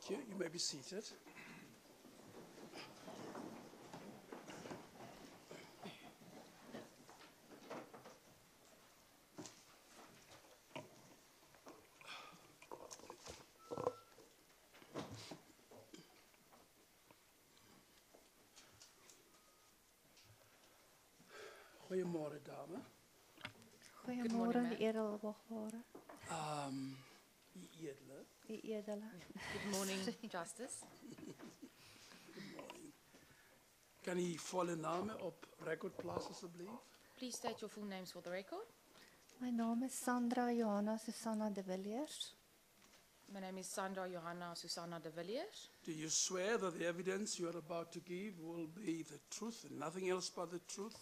Thank you. You may be seated. Goeiemôre, dame. Goeiemôre, ma'am. edelwagbare. Die edele. Die edele. Good morning, Justice. Good morning. Kan u volle name op record plaas asseblief? Please state your full names for the record. My naam is Sandra Johanna Susanna de Villiers. My name is Sandra Johanna Susanna de Villiers. Do you swear that the evidence you are about to give will be the truth and nothing else but the truth?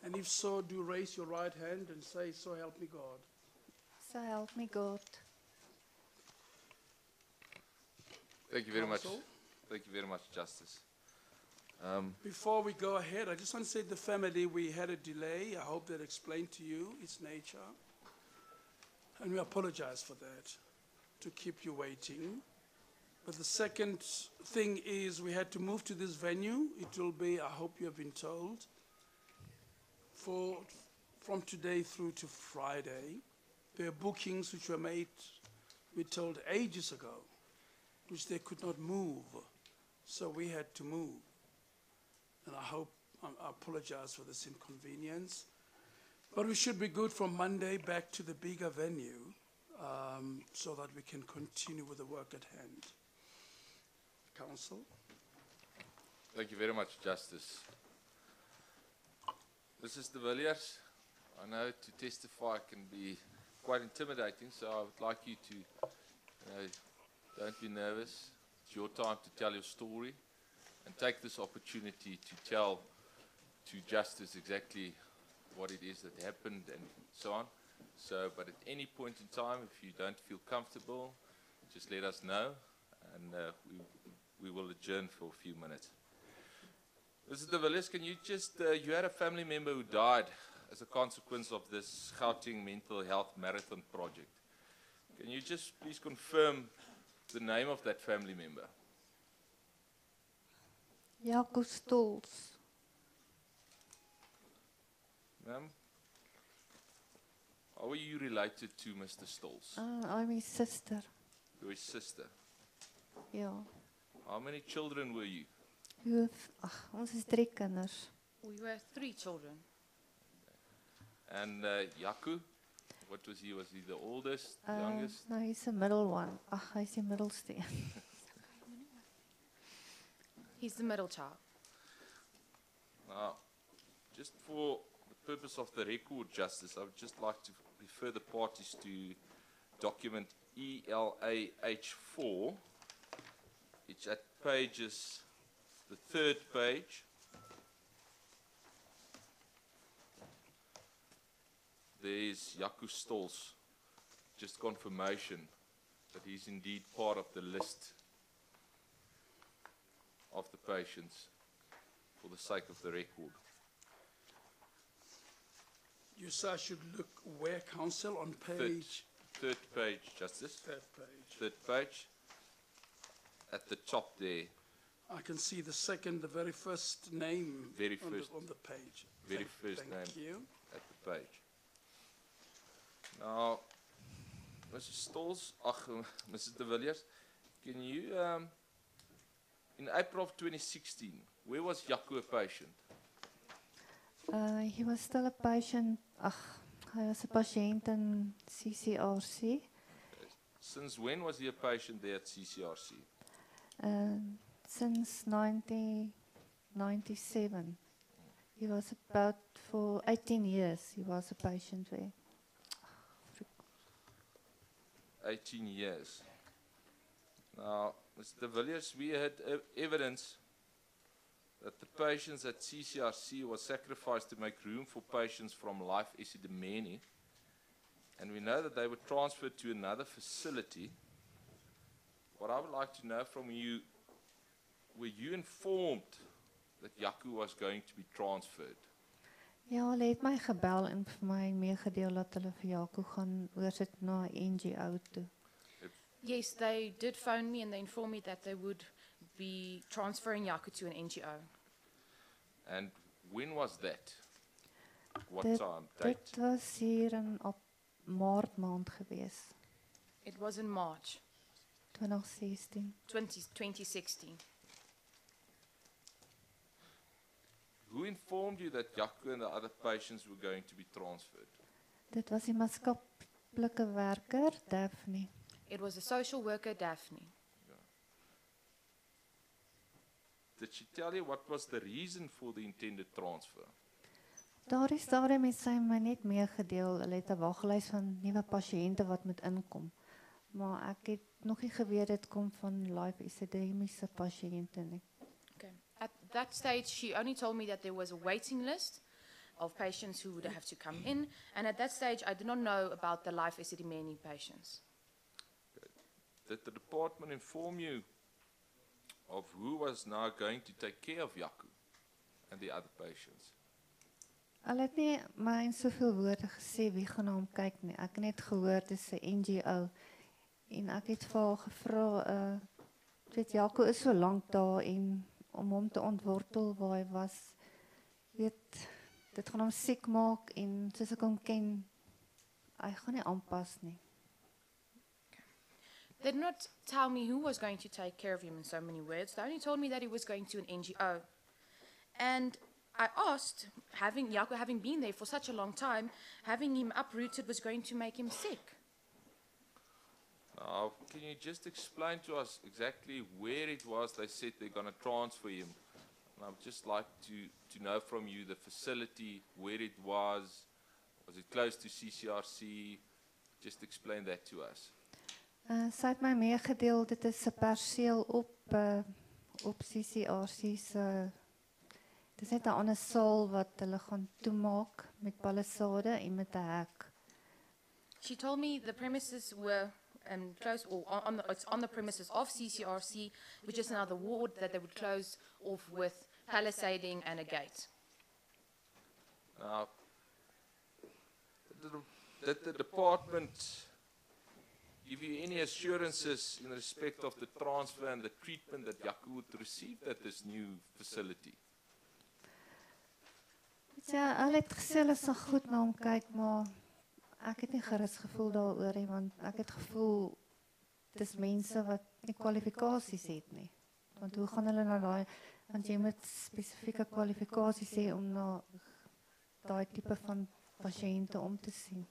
And if so, do raise your right hand and say, "So help me God." So help me God. Thank you very much. Counsel? Thank you very much, Justice. Before we go ahead, I just want to say to the family we had a delay. I hope that explained to you its nature. And we apologize for that, to keep you waiting. But the second thing is we had to move to this venue. It will be, I hope you have been told, from today through to Friday. There are bookings which were made, we told ages ago, which they could not move. So we had to move. And I apologize for this inconvenience. But we should be good from Monday back to the bigger venue so that we can continue with the work at hand. Counsel? Thank you very much, Justice. Mrs. de Villiers, I know to testify can be quite intimidating, so I would like you to, don't be nervous. It's your time to tell your story and take this opportunity to tell to Justice exactly what it is that happened and so on. So, but at any point in time, if you don't feel comfortable, just let us know, and we will adjourn for a few minutes. Mrs. de Villiers, can you just, you had a family member who died as a consequence of this Gauteng Mental Health Marathon project. Can you just please confirm the name of that family member? Jaco Stols. Ma'am? How are you related to Mr. Stolz? I'm his sister. You're his sister. Ja. How many children were you? Ons is 3 kinders. We were 3 children. And Jaco, what was he? Was he the oldest, youngest? No, he's the middle one. Hy's die middelste een. He's the middle child. Now, just for the purpose of the record, Justice, I would just like to refer the parties to document ELAH4. It's at pages, the 3rd page. There's Jaco Stols, just confirmation that he's indeed part of the list of the patients for the sake of the record. You say I should look where, counsel, on page? Third page, Justice. 3rd page. 3rd page. At the top there. I can see the very first name Very on, first. on the page. Very first name. Thank you. At the page. Now, Mrs. Stols, Mrs. de Villiers, can you, in April of 2016, where was Jaco a patient? He was still a patient. Hy was 'n patiënt in CCRC. Since when was he a patient there at CCRC? Since 1997. He was about for 18 years. He was a patient there. 18 years. Now, Mr. de Villiers, we had evidence that the patients at CCRC was sacrificed to make room for patients from Life Esidimeni, and we know that they were transferred to another facility. What I would like to know from you, were you informed that Jaco was going to be transferred? Ja, hulle het my gebel en vir my meegedeel dat hulle vir Jaco gaan oorsit na 'n NGO toe. Yes, they did phone me and they informed me that they would be transferring Jaco to an NGO. And when was that? What Dit, time? dit Date? was hier in op Maart maand gewees, It was in March 2016. 2016. Who informed you that Jaco and the other patients were going to be transferred? Dit was die maatskaplike werker, Daphne. It was a social worker, Daphne. Did she tell you what was the reason for the intended transfer? Daardie stadium het sy my net meegedeel, hulle het 'n waglys van nuwe pasiënte wat moet inkom. Maar ek het nog nie geweet dit kom van live esidemiese pasiënte nie. Okay. At that stage, she only told me that there was a waiting list of patients who would have to come in. And at that stage, I did not know about the life Esidimeni patients. Did the department inform you of who was now going to take care of Jaco and the other patients? Hulle het nie my in soveel woorde gesê wie gaan na hom kyk nie. Ek het net gehoor dit is 'n NGO en ek het vir haar gevra, weet Jaco is so lank daar en om hom te ontwortel waar hy was, weet dit gaan hom siek maak en soos ek hom ken, hy gaan nie aanpas nie. They did not tell me who was going to take care of him in so many words. They only told me that he was going to an NGO. And I asked, Jaco having been there for such a long time, having him uprooted was going to make him sick. Now, can you just explain to us exactly where it was they said they're going to transfer him? And I would just like to know from you the facility, where it was it close to CCRC? Just explain that to us. Sy het my meegedeel, dit is 'n perseel op CCRC se, dit is net 'n ander saal wat hulle gaan toemaak met palissade en met 'n hek. She told me the premises were close, or it's on the premises of CCRC, which is another ward that they would close off with palisading and a gate. Now, did the department give you any assurances in respect of the transfer and the treatment that Jaco would receive at this new facility? Ja, hulle het gesê hulle sal goed na hom kyk, maar ek het nie gerus gevoel daaroor nie, want ek het gevoel dis mense wat nie kwalifikasies het nie. Want hoe gaan hulle na daai, want jy moet spesifieke kwalifikasies hê om na daai tipe van pasiënte om te sien.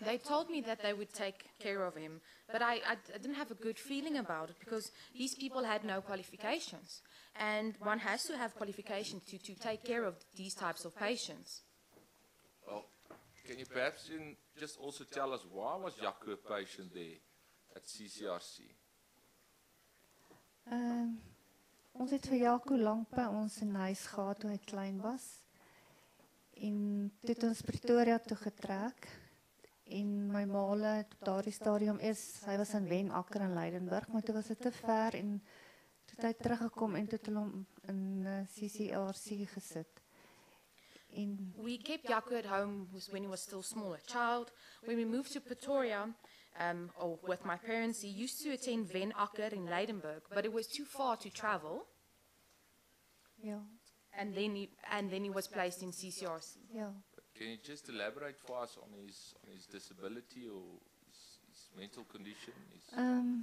They told me that they would take care of him, but I didn't have a good feeling about it because these people had no qualifications. And one has to have qualifications to take care of these types of patients. Well, can you perhaps just also tell us why was Jaco a patient there at CCRC? Ons het vir Jaco lank by ons in huis gehad toe hy klein was. En toe het ons Pretoria toe getrek. En my maale op daardie stadium hy was in Wenakker in Leidenburg, maar toe was dit te ver en toe het hy teruggekom en toe het hulle hom in CCRC gesit. We kept Jaco at home when he was still small, a child. When we moved to Pretoria, or with my parents, he used to attend Wenakker in Leidenburg, but it was too far to travel. Ja. And then he was placed in CCRC. Ja. Can you just elaborate for us on his disability or his mental condition?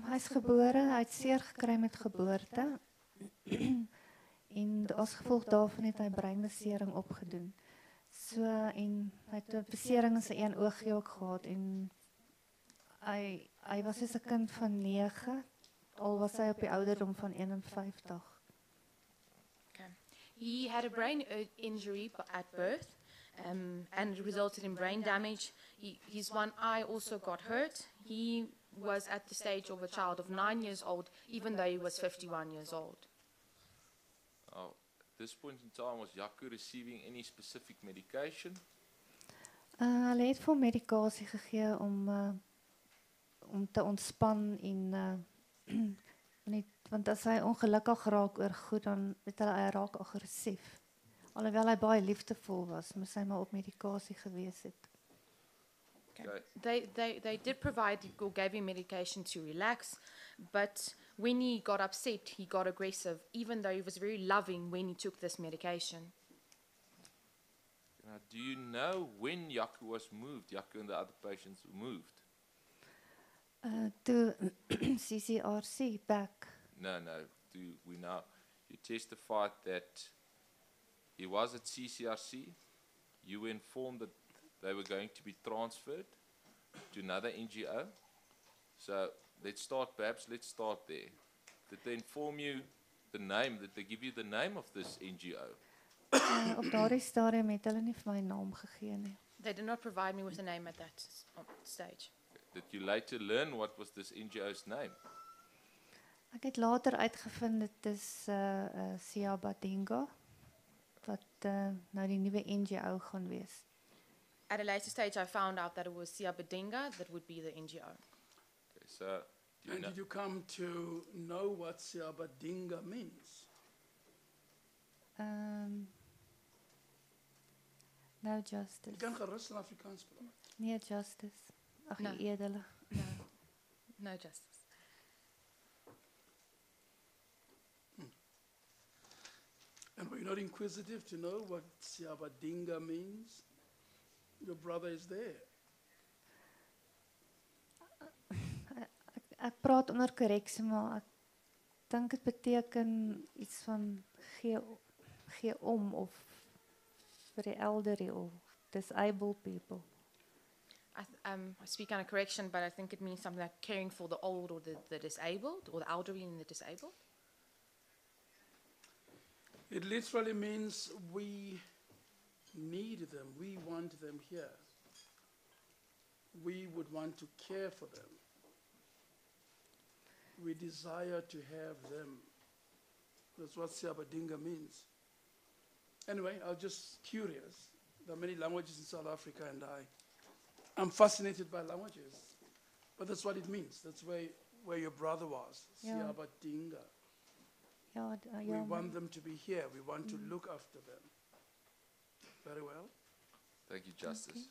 Hy's gebore, hy het seer gekry met geboorte. En as gevolg daarvan het hy breinbesering opgedoen. So en hy het 'n besering in sy een oogie ook gehad en hy was soos 'n kind van 9, al was hy op die ouderdom van 51. Okay. He had a brain injury at birth. And it resulted in brain damage. His one eye also got hurt. He was at the stage of a child of 9 years old, even though he was 51 years old. At this point in time, was Jaco receiving any specific medication? Hulle het vir medikasie gegee om te ontspan en want as hy ongelukkig raak oor goed, dan het hy raak aggressief. Alhoewel hy baie liefdevol was, moes hy maar op medikasie gewees het. Okay. They did provide or gave him medication to relax, but when he got upset, he got aggressive, even though he was very loving when he took this medication. Now, do you know when Yaku was moved? Yaku and the other patients were moved? To CCRC back. No. You testified that he was at CCRC. You were informed that they were going to be transferred to another NGO. So let's start there. Did they inform you the name? Did they give you the name of this NGO? Op daardie stadium het hulle nie vir my naam gegee nie. They did not provide me with a name at that stage. Did you later learn what was this NGO's name? Ek het later uitgevind dit is Siabadinga wat nou die nuwe NGO gaan wees. At a later stage, I found out that it was Siabadinga that would be the NGO. Okay, so do you And know? did you come to know what Siabadinga means? No Je justice. kan gerust in Afrikaans praten. Nee justice. Ag No. die edele. No justice. And were you not inquisitive to know what Siabadinga means? Your brother is there. Ek praat onder korreksie, maar ek dink dit beteken iets van gee om of vir die elderly of disabled people. I speak under correction, but I think it means something like caring for the old or the disabled, or the elderly and the disabled. It literally means we need them. We want them here. We would want to care for them. We desire to have them. That's what Siabadinga means. Anyway, I was just curious. There are many languages in South Africa, and I'm fascinated by languages. But that's what it means. That's where your brother was, Yeah. Siabadinga. Ja, We want them to be here. We want to look after them. Very well. Thank you, Justice.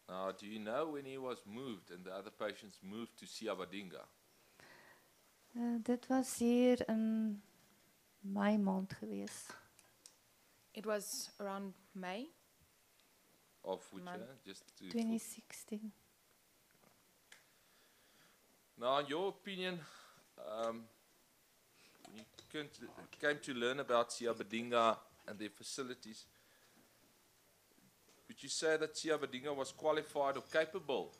Now, do you know when he was moved and the other patients moved to Siabadinga? dit was hier in Mei maand gewees. It was around May. Of which Man. year? Just to 2016. Now, in your opinion, when you came to learn about Siabadinga and their facilities, would you say that Siabadinga was qualified or capable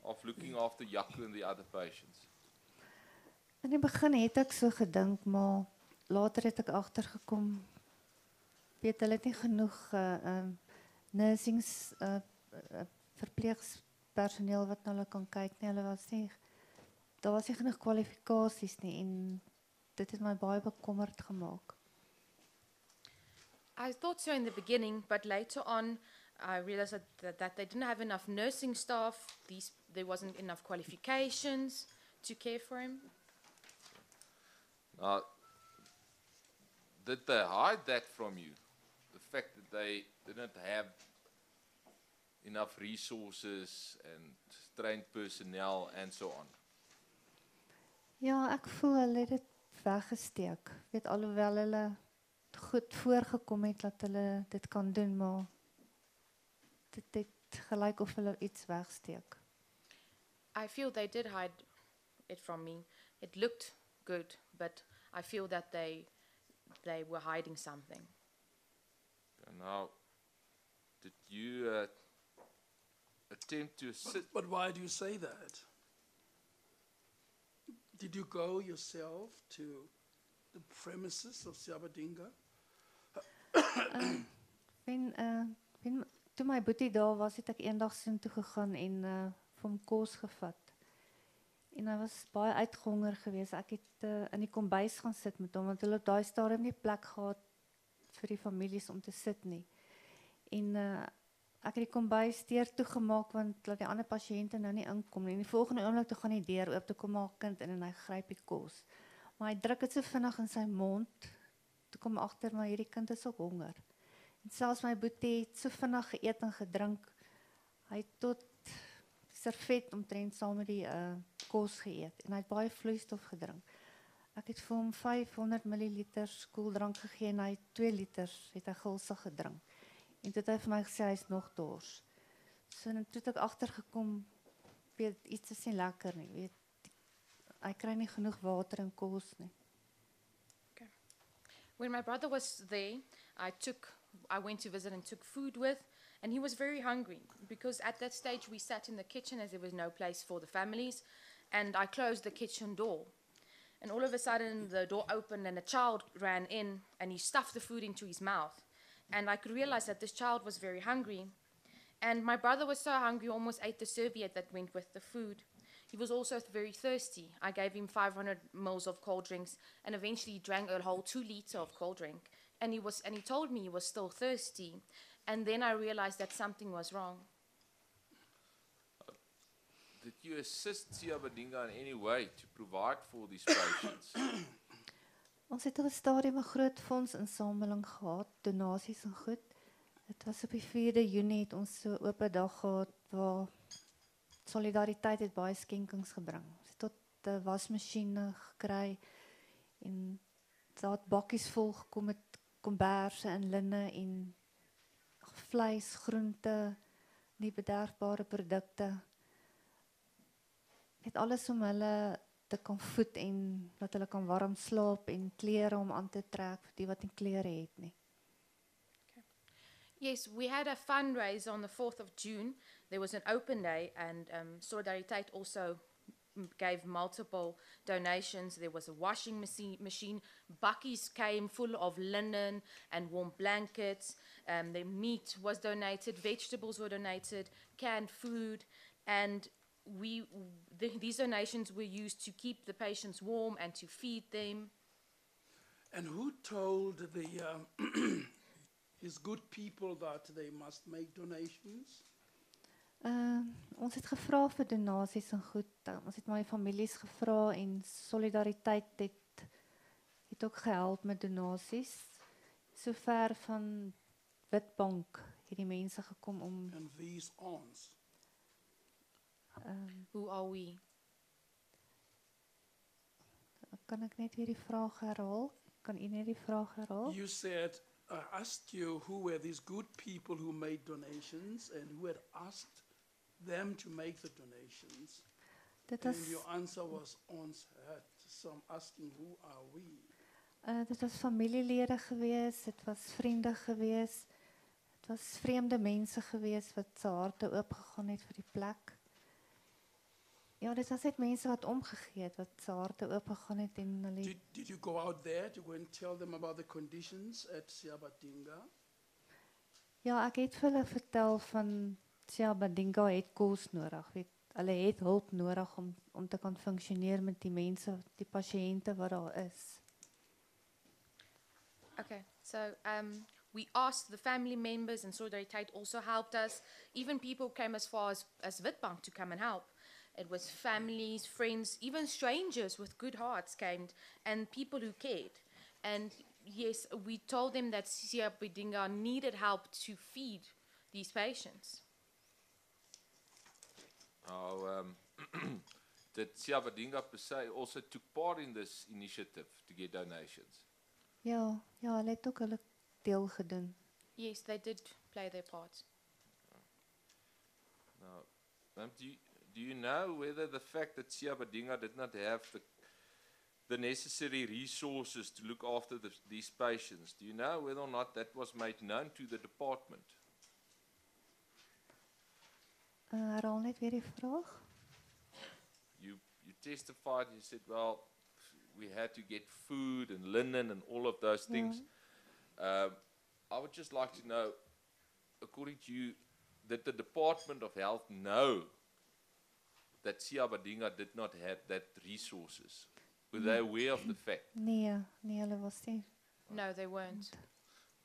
of looking after Yaku and the other patients? In die begin het ek so gedink, maar later het ek agtergekom, weet hulle het nie genoeg nursings, verpleegspersoneel wat na hulle kan kyk nie. Daar was nie genoeg kwalifikasies nie en dit het my baie bekommerd gemaak. I thought so in the beginning, but later on, I realized that they didn't have enough nursing staff. There wasn't enough qualifications to care for him. Now, did they hide that from you? The fact that they didn't have enough resources and trained personnel and so on? Ja, ek voel hulle het dit weggesteek. Weet alhoewel hulle goed voorgekom het dat hulle dit kan doen, maar dit het gelyk of hulle iets wegsteek. I feel they did hide it from me. It looked good, but I feel that they were hiding something. And now, did you attempt to sit? But why do you say that? Did you go yourself to the premises of Siabadinga? Toe my boetie daar was, het ek eendag soontoe gegaan en vir hom kos gevat. En hy was baie uitgehonger geweest. Ek het in die kombuis gaan sit met hom, want hulle op daai stadium nie plek gehad vir die families om te sit nie. En ek het die kombuis deur toegemaak want laat die ander pasiënte nou nie inkom nie. En die volgende oomblik toe gaan die deur oop, toe kom haar kind in en hy gryp die kos. Maar hy druk dit so vinnig in sy mond. Toe kom agter maar hierdie kind is ook honger. En selfs my boetie het so vinnig geëet en gedrink. Hy het tot servet omtrent saam met die kos geëet en hy het baie vloeistof gedrink. Ek het vir hom 500 ml koeldrank gegee en hy het 2 liters het hy gulsig gedrink. En toe het hy vir my gesê hy is nog dors. So en toe het ek agtergekom, weet iets is nie lekker nie, weet hy kry nie genoeg water en kos nie. When my brother was there, I went to visit and took food with, and he was very hungry because at that stage we sat in the kitchen as there was no place for the families, and I closed the kitchen door. And all of a sudden the door opened and a child ran in and he stuffed the food into his mouth. And I could realize that this child was very hungry. And my brother was so hungry, he almost ate the serviette that went with the food. He was also very thirsty. I gave him 500 ml of cold drinks, and eventually he drank a whole 2 liters of cold drink. And he told me he was still thirsty. And then I realized that something was wrong. Did you assist Siabadinga in any way to provide for these patients? Ons het op 'n stadium 'n groot fondsinsameling gehad, donasies en goed. Dit was op die 4de Junie het ons so 'n oop dag gehad waar Solidariteit het baie skenkings gebring. Ons het tot 'n wasmasjiene gekry en daar het bakkies vol gekom met komberse en linne en vleis, groente, nie bederfbare produkte. Net alles om hulle te kan voed en dat hulle kan warm slaap en klere om aan te trek vir die wat nie klere het nie. Yes, we had a fundraiser on the 4th of June. There was an open day, and Solidariteit also gave multiple donations. There was a washing machine. Buckies came full of linen and warm blankets. The meat was donated, vegetables were donated, canned food, and these donations were used to keep the patients warm and to feed them. And who told these good people that they must make donations? Ons het gevra vir donasies en goed. Ons het my families gevra en Solidariteit het ook gehelp met donasies. Sover van Witbank het die mense gekom om And these ons. Who are we? Kan ek net weer die vraag herhaal? Kan u net die vraag herhaal? You said, I asked you who were these good people who made donations and who had asked them to make the donations. Dit And was your answer was ons het. So I'm asking, who are we? dit was familielede gewees, dit was vriende gewees. Dit was vreemde mense gewees wat se harte oop gegaan het vir die plek. Ja, dit was net mense wat omgegee het, wat se harte oop gegaan het en hulle Did you go out there to go and tell them about the conditions at Siabadinga? Ja, ek het vir hulle vertel van Siabadinga het kos nodig, weet. Hulle het hulp nodig om te kan funksioneer met die mense, die pasiënte wat daar is. Okay, so we asked the family members, and Solidariteit also helped us. Even people came as far as Witbank to come and help. It was families, friends, even strangers with good hearts came, and people who cared. And yes, we told them that Siabadinga needed help to feed these patients. Now, did Siabadinga per se also took part in this initiative to get donations? Ja, hulle het ook hulle deel gedoen. Yes, they did play their part. Now, ma'am, do you know whether the fact that Siabadinga did not have the necessary resources to look after these patients, do you know whether or not that was made known to the department? Herhaal net weer die vraag. You testified, you said, well, we had to get food and linen and all of those things. I would just like to know, according to you, did the Department of Health know that Siabadinga did not have that resources? Were they aware of the fact? Nee, hulle was nie. No, they weren't.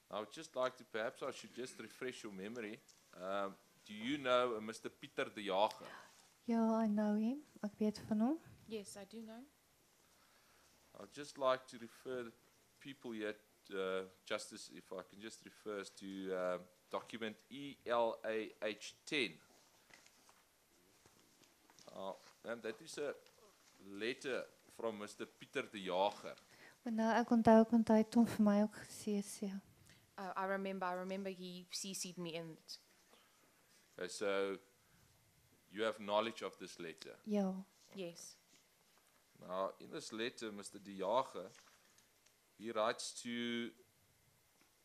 I would just like to, perhaps I should just refresh your memory. Do you know Mr. Pieter de Jager? Ja, I know him. Ek weet van hom. Yes, I do know. I'd just like to refer the people here, Justice, if I can just refer us to document ELAH10. And that is a letter from Mr. Pieter de Jager. Maar nou ek onthou hy het hom vir my ook CC. I remember he CC'd me in it. Okay, so you have knowledge of this letter. Ja. Yes. Now, in this letter, Mr. de Jager, he writes to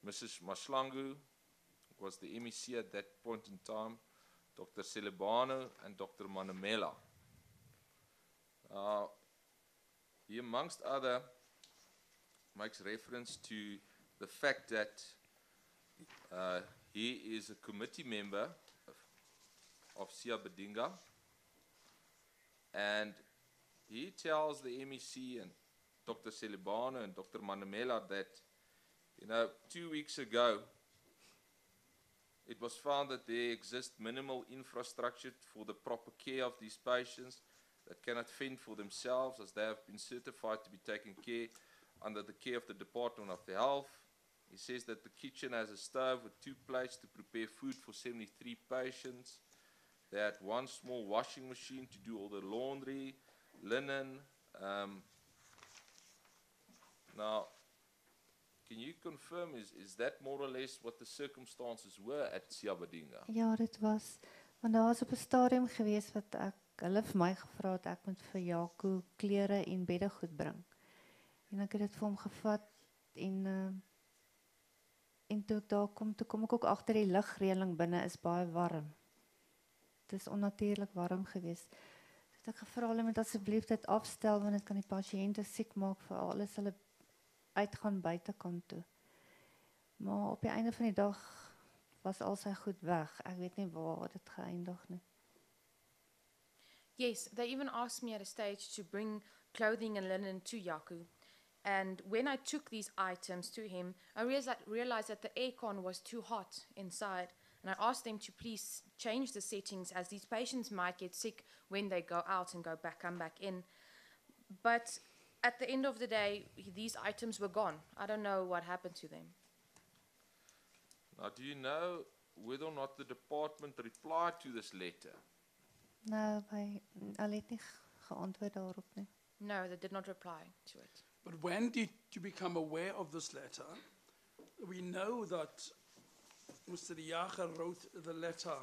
Mrs. Maslangu, who was the MEC at that point in time, Dr. Celebano, and Dr. Manamela. He, amongst other, makes reference to the fact that he is a committee member of SABC, and he tells the MEC and Dr. Celebano and Dr. Manamela that, 2 weeks ago, it was found that there exists minimal infrastructure for the proper care of these patients that cannot fend for themselves, as they have been certified to be taken care under the care of the Department of Health. He says that the kitchen has a stove with 2 plates to prepare food for 73 patients. They had 1 small washing machine to do all the laundry, linen. Now, can you confirm, is that more or less what the circumstances were at Siabadinga? Ja, dit was, want daar was op 'n stadium gewees wat hulle vir my gevra het ek moet vir Jaco klere en beddegoed bring. En ek het dit vir hom gevat en toe ek daar kom, toe kom ek ook agter die ligreëling binne is baie warm. Dit is onnatuurlik warm gewees. Toe het ek gevra hulle moet asseblief dit afstel want dit kan die pasiënte siek maak vir alles hulle uitgaan buitekant toe. Maar op die einde van die dag was al sy goed weg. Ek weet nie waar dit geëindig nie. Yes, they even asked me at a stage to bring clothing and linen to Yaku. And when I took these items to him, I realized that the aircon was too hot inside. And I asked them to please change the settings, as these patients might get sick when they go out and come back in. But at the end of the day, these items were gone. I don't know what happened to them. Now, do you know whether or not the department replied to this letter? Nou, hulle het nie geantwoord daarop nie. No, they did not reply to it. But when did you become aware of this letter? We know that Mr. de Jager wrote the letter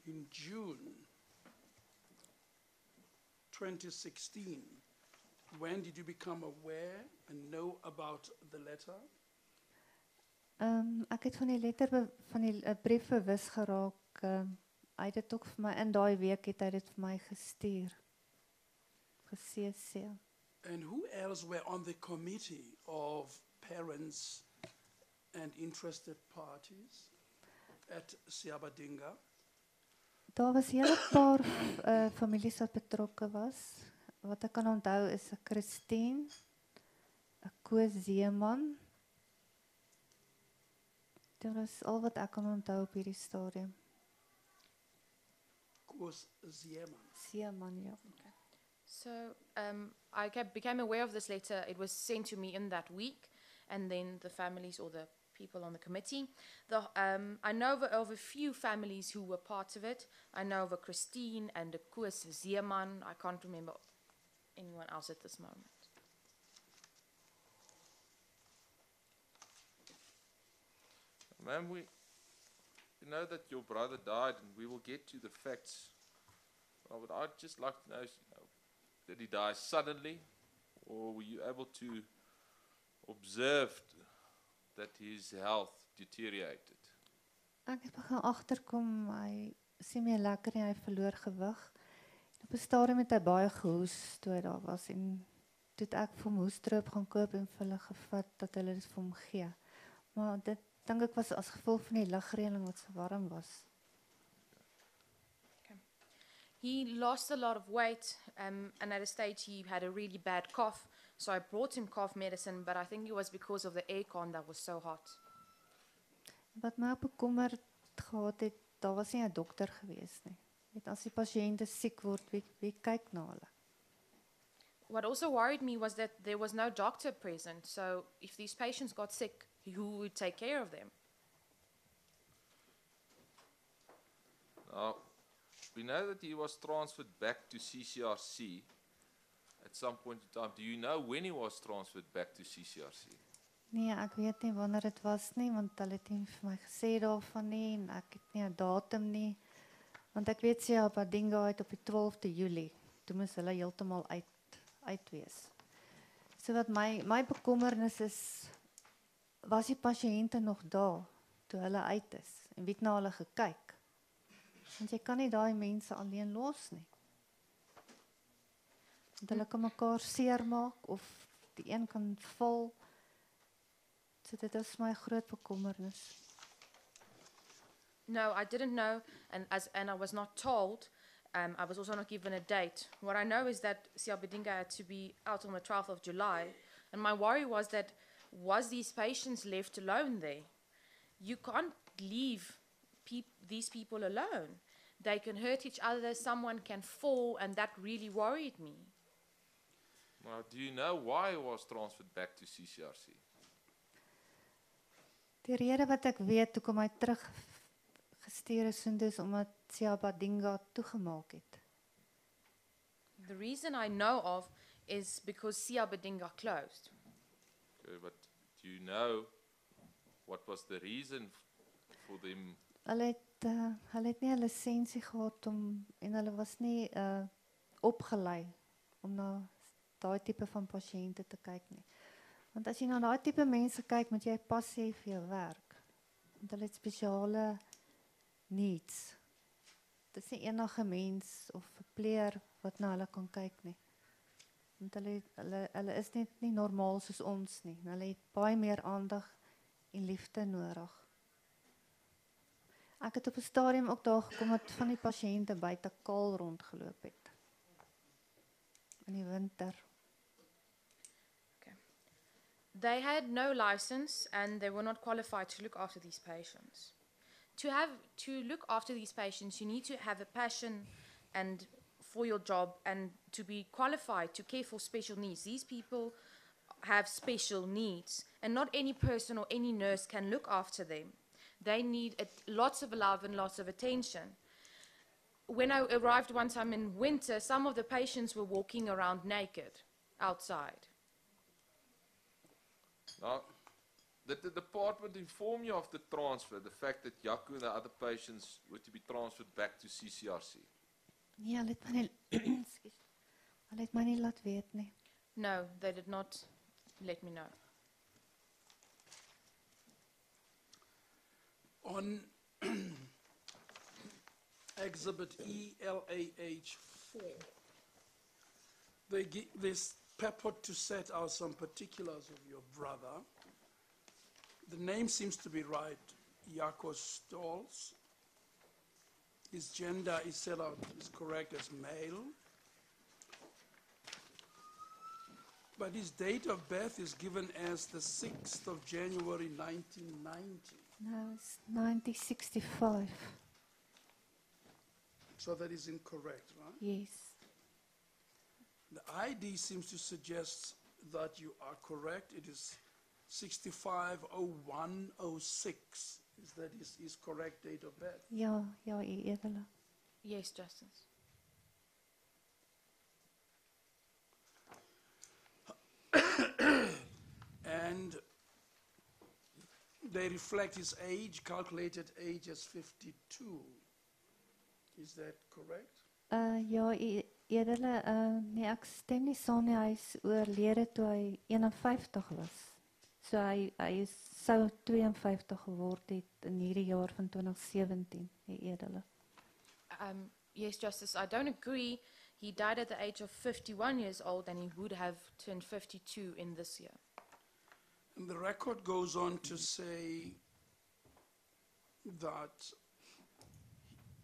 in June 2016. When did you become aware and know about the letter? Ek het van die letter van die brief bewus geraak. Hy het dit ook vir my in daai week het hy dit vir my gestuur. CC. And who else were on the committee of parents and interested parties at Siabadinga? Daar was 'n hele paar families wat betrokke was. Wat ek kan onthou is 'n Christine, 'n Koos Zeeman. Dit was al wat ek kan onthou op hierdie stadium. Koos Zeeman. Zeeman, ja. So I became aware of this letter. It was sent to me in that week, and then the families or the people on the committee. I know of a few families who were part of it. I know of a Christine and a Koos Zeeman. I can't remember anyone else at this moment. Ma'am, we know that your brother died, and we will get to the facts. But I'd just like to know, did he die suddenly, or were you able to observe that his health deteriorated? Ek het begin agterkom hy is nie meer lekker nie, hy verloor gewig. Op 'n stadium het hy baie gehoes toe hy daar was en toe het ek vir hom hoesdroop gaan koop en vir hulle gevat dat hulle dit vir hom gee. Maar dit dink ek was as gevolg van die ligreëling wat so warm was. Okay. He lost a lot of weight, and at a stage he had a really bad cough. So I brought him cough medicine, but I think it was because of the aircon that was so hot. Wat my ook bekommerd gehad het, daar was nie 'n dokter gewees nie. Net as die pasiënte siek word, wie kyk na hulle? What also worried me was that there was no doctor present. So if these patients got sick, who would take care of them? Now, We know that he was transferred back to CCRC at some point in time. Do you know when he was transferred back to CCRC? Nee, ek weet nie wanneer dit was nie, want hulle het nie vir my gesê daarvan nie en ek het nie 'n datum nie. Want ek weet sy op Adinga het op die 12de Julie, toe moes hulle heeltemal uit wees. So wat my bekommernis is, was die pasiënte nog daar toe hulle uit is en wie het na hulle gekyk? Want jy kan nie daai mense alleen los nie. Want hulle kan mekaar seermaak of die een kan val. So dit is my groot bekommernis. No, I didn't know, and I was not told. I was also not given a date. What I know is that Esidimeni had to be out on the 12th of July, and my worry was that these patients left alone there? You can't leave these people alone. They can hurt each other. Someone can fall, and that really worried me. Now, do you know why he was transferred back to CCRC? Die rede wat ek weet hoekom hy teruggestuur is, is omdat Esidimeni toegemaak het. The reason I know of is because Esidimeni closed. Okay, but do you know what was the reason for them? Hulle het nie 'n lisensie gehad en hulle was nie opgelei om na daai tipe van pasiënte te kyk nie. Want as jy na daai tipe mense kyk, moet jy pas hê vir jou werk. Want hulle het spesiale needs. Dit is nie enige mens of verpleger wat na hulle kan kyk nie. Want hulle is net nie normaal soos ons nie. Hulle het baie meer aandag en liefde nodig. Ek het op 'n stadium ook daar gekom dat van die pasiënte buite kaal rondgeloop het. In die winter. They had no license and they were not qualified to look after these patients. To look after these patients, you need to have a passion and for your job and to be qualified to care for special needs. These people have special needs and not any person or any nurse can look after them. They need lots of love and lots of attention. When I arrived one time in winter, some of the patients were walking around naked outside. Now, did the department inform you of the transfer, the fact that Jaco and the other patients were to be transferred back to CCRC? Nee, hulle het my nie, ekskuus. Hulle het my nie laat weet nie. No, they did not let me know. On Exhibit ELAH4, this purport to set out some particulars of your brother. The name seems to be right, Jaco Stolz. His gender is set out, is correct as male. But his date of birth is given as the 6th of January 1990. No, it's 1965. So that is incorrect, right? Yes. The ID seems to suggest that you are correct. It is 650106. Is that his correct date of birth? Ja, U Edele. Yes, Justice. And they reflect his age, calculated age as 52. Is that correct? Ja, U Edele, nee, ek stem nie saam nie, hy is oorlede toe hy 51 was. So hy sou 52 geword het in hierdie jaar van 2017, U Edele. Yes, Justice, I don't agree. He died at the age of 51 years old and he would have turned 52 in this year. And the record goes on to say that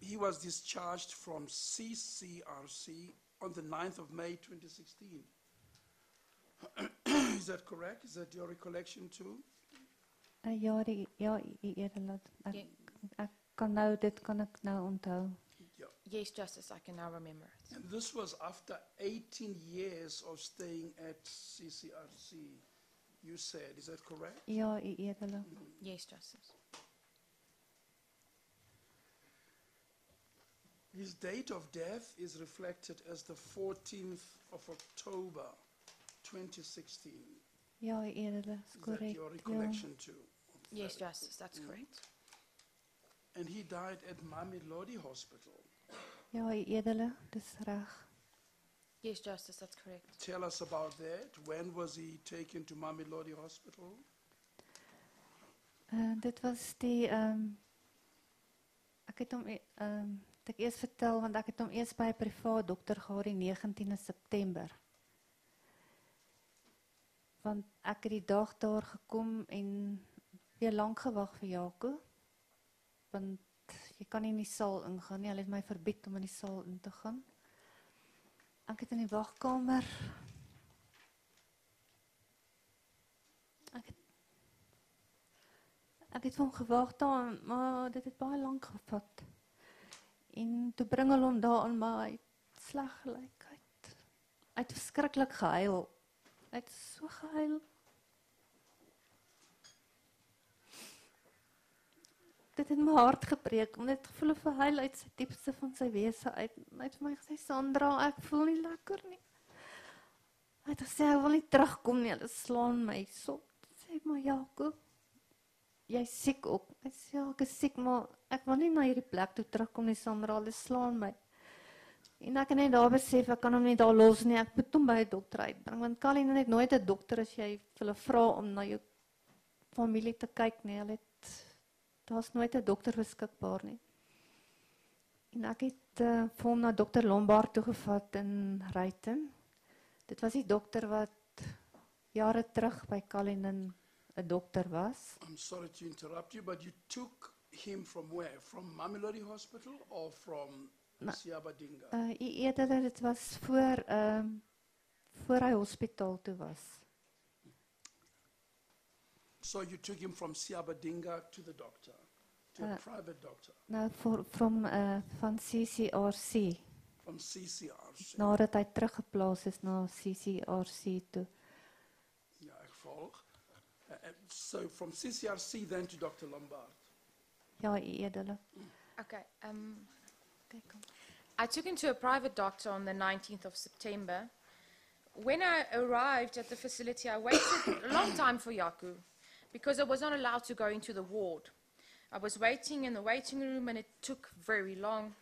he was discharged from CCRC on the 9th of May 2016. Is that correct? Is that your recollection too? Ja, U Edele. Ek kan dit kan ek nou onthou. Yeah. Yes, Justice, I can now remember it. And this was after 18 years of staying at CCRC, you said. Is that correct? Ja, U Edele. Yes, Justice. His date of death is reflected as the 14th of October, 2016. Ja, edele, is Is that korrek. your Ja. recollection too? Yes, Justice, that's correct. And he died at Mamelodi Hospital. Ja, edele, dis reg. Yes, Justice, that's correct. Tell us about that. When was he taken to Mamelodi Hospital? Dit was die ek het hom het ek eers vertel want ek het hom eers by 'n privaat dokter gehad die 19de September. Want ek het die dag daar gekom en weer lank gewag vir Jaco. Want jy kan nie in die saal ingaan nie. Hulle het my verbied om in die saal in te gaan. Ek het in die wagkamer Ek het vir hom gewag daar, maar dit het baie lank gevat. En toe bring hulle hom daar aan, maar hy het sleg gelyk. Hy het verskriklik gehuil. Hy het so gehuil. Dit het my hart gebreek, omdat ek gevoel het hy huil uit sy diepste van sy wese uit. Hy het vir my gesê, Sandra, ek voel nie lekker nie. Hy het gesê, hy wil nie terugkom nie, hulle slaan my so. Sê ek, maar Jaco, jy is siek ook. Hy sê, ja, ek is siek, maar ek wil nie na hierdie plek toe terugkom nie, Sandra, hulle slaan my. En ek het net daar besef, ek kan hom nie daar los nie, ek moet hom by 'n dokter uitbring, want Kalien het nooit 'n dokter as jy hulle vra om na jou familie te kyk nie, daar's nooit 'n dokter beskikbaar nie. En ek het vir hom na dokter Lombard toegevat in Ruyten. Dit was die dokter wat jare terug by Kalien 'n dokter was. I'm sorry to interrupt you, but you took him from where? From Mamelodi Hospital or from Siabadinga? Eerder dit was voor hy hospitaal toe was. So you took him from Siabadinga to the doctor, to a private doctor, Nou van CCRC, from CCRC. nadat hy teruggeplaas is na CCRC toe. Ja, ek volg. So from CCRC then to Dr. Lombard. Ja, edele. Okay. Kyk hom. I took him to a private doctor on the 19th of September. When I arrived at the facility, I waited a long time for Jaco because I was not allowed to go into the ward. I was waiting in the waiting room and it took very long.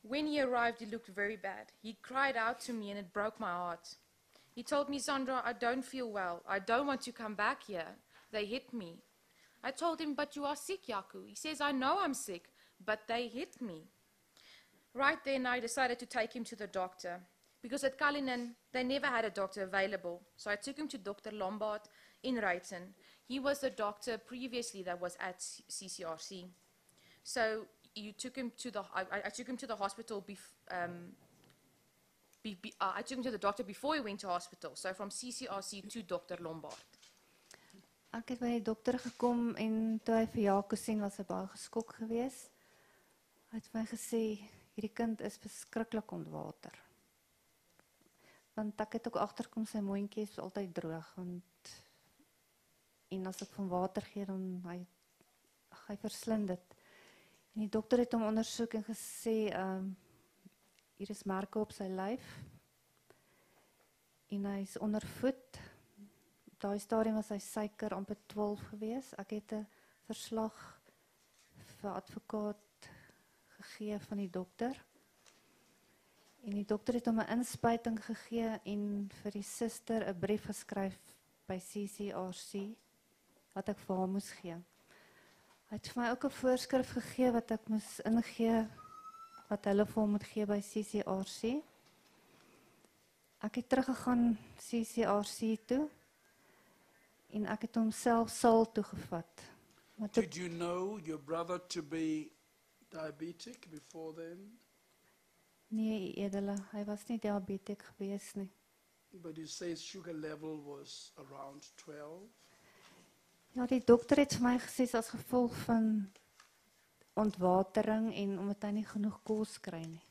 When he arrived, he looked very bad. He cried out to me and it broke my heart. He told me, Sandra, I don't feel well. I don't want to come back here. They hit me. I told him, but you are sick, Jaco. He says, I know I'm sick, but they hit me. Right then, I decided to take him to the doctor. Because at Cullinan, they never had a doctor available. So I took him to Dr. Lombard in Ruyten. He was the doctor previously that was at CCRC. So I took him to the hospital. I took him to the doctor before he went to hospital. So from CCRC to Dr. Lombard. Ek het by die dokter gekom en toe hy vir Jaco sien was hy baie geskok geweest. Hy het vir my gesê, hierdie kind is verskriklik ontwater. Want ek het ook agterkom sy mondjie is altyd droog en as ek van water gee dan hy verslind dit. En die dokter het hom ondersoek en gesê hier is merke op sy lyf en hy is ondervoed. Op daai stadium was hy suiker amper 12 geweest. Ek het 'n verslag vir advokaat gegee van die dokter. En die dokter het hom 'n inspuiting gegee en vir die suster 'n brief geskryf by CCRC wat ek vir haar moes gee. Hy het vir my ook 'n voorskrif gegee wat ek moes ingee wat hulle vir hom moet gee by CCRC. Ek het teruggegaan CCRC toe en ek het hom self saal toe gevat. Did you know your brother to be diabetic before then? Nee, edele, hy was nie diabetes geweest nie. But he says sugar level was around 12. Ja, die dokter het vir my gesê as gevolg van ontwatering en omdat hy nie genoeg kos kry nie.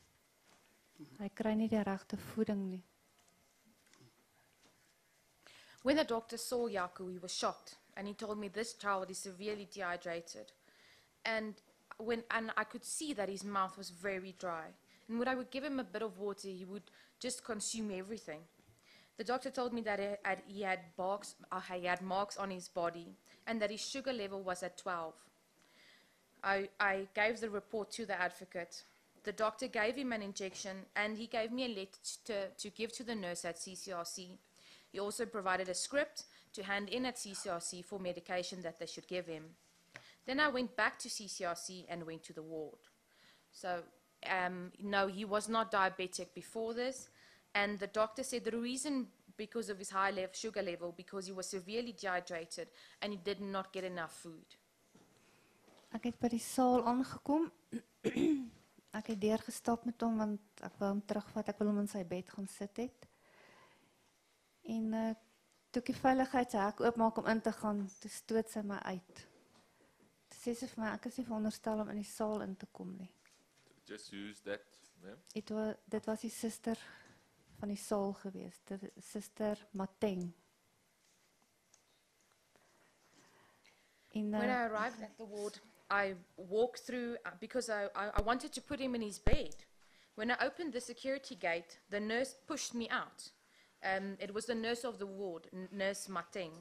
Hy kry nie die regte voeding nie. When the doctor saw Jaco, he was shocked. And he told me this child is severely dehydrated. And and I could see that his mouth was very dry. And when I would give him a bit of water, he would just consume everything. The doctor told me that he had marks on his body and that his sugar level was at 12. I gave the report to the advocate. The doctor gave him an injection and he gave me a letter to give to the nurse at CCRC. He also provided a script to hand in at CCRC for medication that they should give him. Then I went back to CCRC and went to the ward. So, no, he was not diabetic before this. And the doctor said the reason because of his high sugar level, because he was severely dehydrated and he did not get enough food. Ek het by die saal aangekom. Ek het deurgestap met hom want ek wou hom terugvat. Ek wil hom in sy bed gaan sit het. En toe ek die veiligheidshek oopmaak om in te gaan, toe stoot sy my uit. Toe sê sy vir my, ek is nie veronderstel om in die saal in te kom nie. Just who's that, ma'am? Dit was die suster van die saal gewees, Suster Mateng. When I arrived at the ward, I walked through because I wanted to put him in his bed. When I opened the security gate, the nurse pushed me out. It was the nurse of the ward, Nurse Mateng.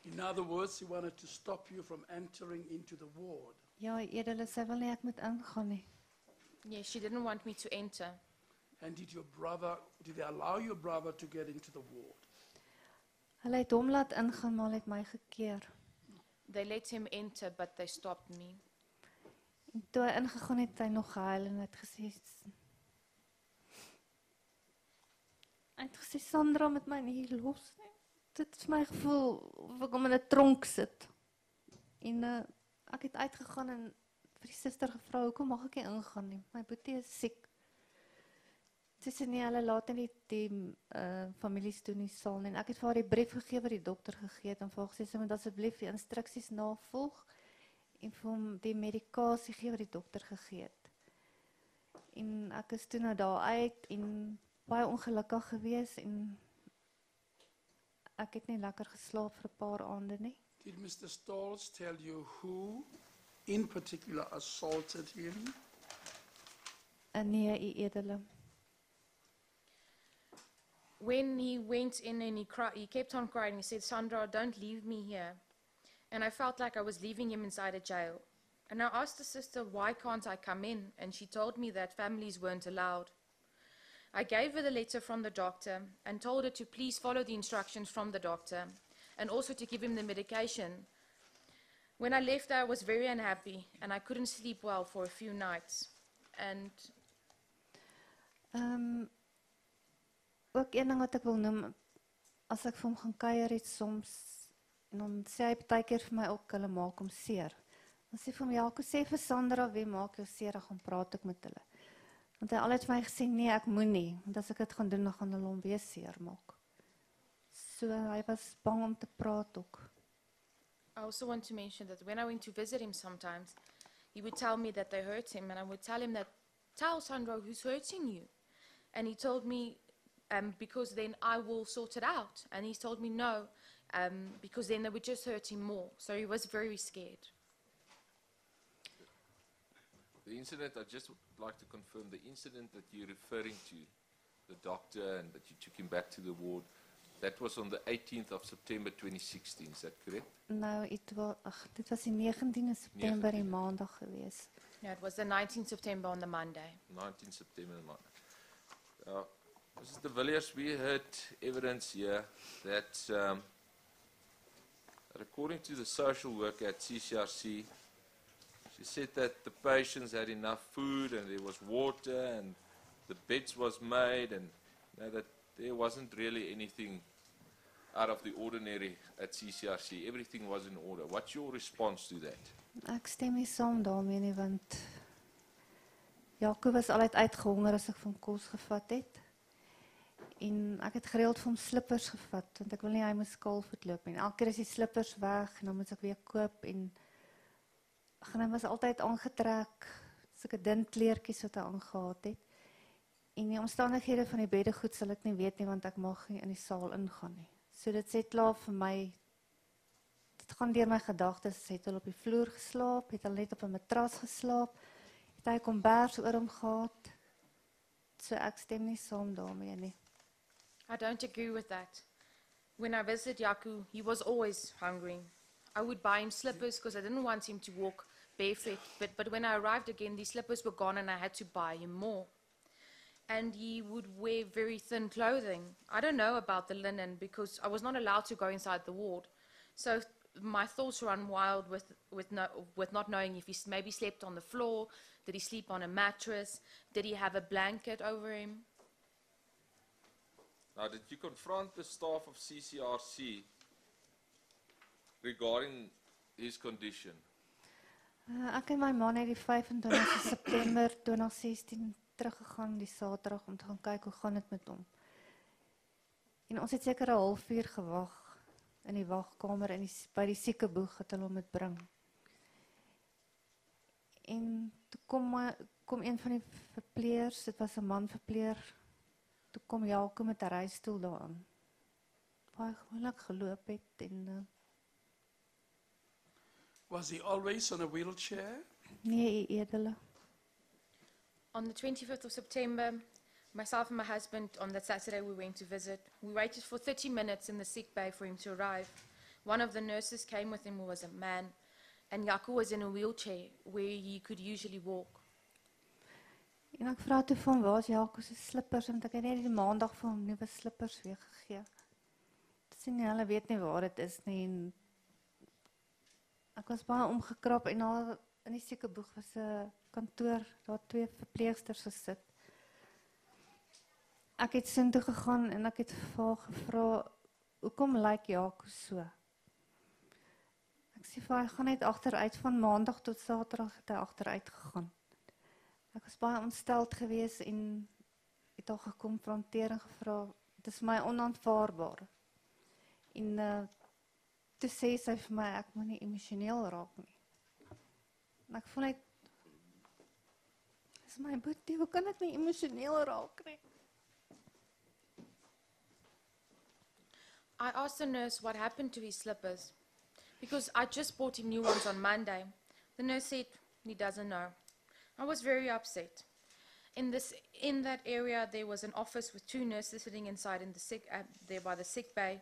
In other words, he wanted to stop you from entering into the ward. Ja, edele, sy wil nie ek moet ingaan nie. Yeah, she didn't want me to enter. And did they allow your brother to get into the ward? Hulle het hom laat ingaan, maar hulle het my gekeer. They let him enter, but they stopped me. En toe hy ingegaan het, hy nog gehuil en het gesê, Sandra met my nie hier los nie. Dit is my gevoel of ek hom in 'n tronk sit. En ek het uitgegaan en vir die suster gevra, hoekom mag ek nie ingaan nie? My boetie is siek. Sy sê nee, hulle laat nie die families toe nie saal nie. En ek het vir haar die brief gegee wat die dokter gegee het en vir haar gesê sy moet asseblief die instruksies navolg en vir hom die medikasie gee wat die dokter gegee het. En ek is toe nou daar uit en baie ongelukkig gewees en ek het nie lekker geslaap vir 'n paar aande nie. Did Mr. Stolz tell you who in particular assaulted him? Nee, u edele. When he went in and he kept on crying, he said, Sandra, don't leave me here. And I felt like I was leaving him inside a jail. And I asked the sister, why can't I come in? And she told me that families weren't allowed. I gave her the letter from the doctor and told her to please follow the instructions from the doctor and also to give him the medication. When I left there, I was very unhappy and I couldn't sleep well for a few nights. And ook een ding wat ek wil noem, as ek vir hom gaan kuier het soms, en dan sê hy partykeer vir my ook, hulle maak hom seer. Dan sê vir hom, ja, ek sê vir Sandra, wie maak jou seer, dan gaan praat ek met hulle. Want hy altyd vir my gesê, nee, ek moet nie, want as ek dit gaan doen, dan gaan hulle hom weer seer maak. So, hy was bang om te praat ook. I also want to mention that when I went to visit him sometimes, he would tell me that they hurt him, and I would tell him that, tell Sandra who's hurting you. And he told me, because then I will sort it out. And he told me no, because then they would just hurt him more. So he was very scared. The incident, I'd just like to confirm, the incident that you're referring to, the doctor and that you took him back to the ward, that was on the 18th of September 2016, is that correct? Nou, dit was die 19de September, die maandag gewees. No, it was the 19th September on the Monday. 19th September, Monday. Mrs. de Villiers, we heard evidence here that according to the social worker at CCRC, she said that the patients had enough food and there was water and the beds was made and that there wasn't really anything out of the ordinary at CCRC. Everything was in order. What's your response to that? Ek stem nie saam daarmee nie, want Jaco was altyd uitgehonger as ek van kos gevat het. En ek het gereeld vir hom slippers gevat, want ek wil nie hy moet skaalvoet loop nie. Elke keer is die slippers weg en dan moet ek weer koop en hy was altyd aangetrek, sulke dun kleertjies wat hy aangehad het. En die omstandighede van die beddegoed sal ek nie weet nie, want ek mag nie in die saal ingaan nie. So dit sê klaar vir my, dit gaan deur my gedagtes, het hulle op die vloer geslaap, het hulle net op 'n matras geslaap, het hy kombers oor hom gehad. So ek stem nie saam daarmee nie. I don't agree with that. When I visited Yaku, he was always hungry. I would buy him slippers because I didn't want him to walk barefoot. But when I arrived again, the slippers were gone and I had to buy him more. And he would wear very thin clothing. I don't know about the linen because I was not allowed to go inside the ward. So my thoughts run wild with not knowing if he maybe slept on the floor, did he sleep on a mattress, did he have a blanket over him? Now, did you confront the staff of CCRC regarding his condition? Ek en my man het die 25 September 2016 teruggegaan die Saterdag om te gaan kyk hoe gaan dit met hom. En ons het seker 'n halfuur gewag in die wagkamer by die siekeboeg dat hulle hom moet bring. En toe kom een van die verpleegers, dit was 'n man verpleger, toe kom Jaco met 'n reistool daaraan. Baie gewoonlik geloop het en Was he always on a wheelchair? nee, edele. On the 25th of September, myself and my husband, on that Saturday, we went to visit. We waited for 30 minutes in the sick bay for him to arrive. One of the nurses came with him, who was a man, and Yaku was in a wheelchair where he could usually walk. En ek vra toe van waar is Jaco se slippers, want ek het net die maandag vir hom nuwe slippers weer gegee. Dit sien nie, hulle weet nie waar dit is nie. En ek was baie omgekrap en daar in die siekeboeg was 'n kantoor, daar 2 verpleegsters gesit. Ek het sin toe gegaan en ek het vir haar gevra, hoekom lyk Jaco so? Ek sê vir haar, hy gaan net agteruit van maandag tot Saterdag het hy agteruit gegaan. Ek was baie ontsteld geweest en het haar gekonfronteer en gevra, dit is my onaanvaarbaar. En toe sê sy vir my, ek moet nie emosioneel raak nie. En ek voel net, dis my boetie, hoe kan ek nie emosioneel raak nie? I asked the nurse what happened to his slippers because I just bought him new ones on Monday. The nurse said he doesn't know. I was very upset. In that area, there was an office with 2 nurses sitting inside in the there by the sick bay.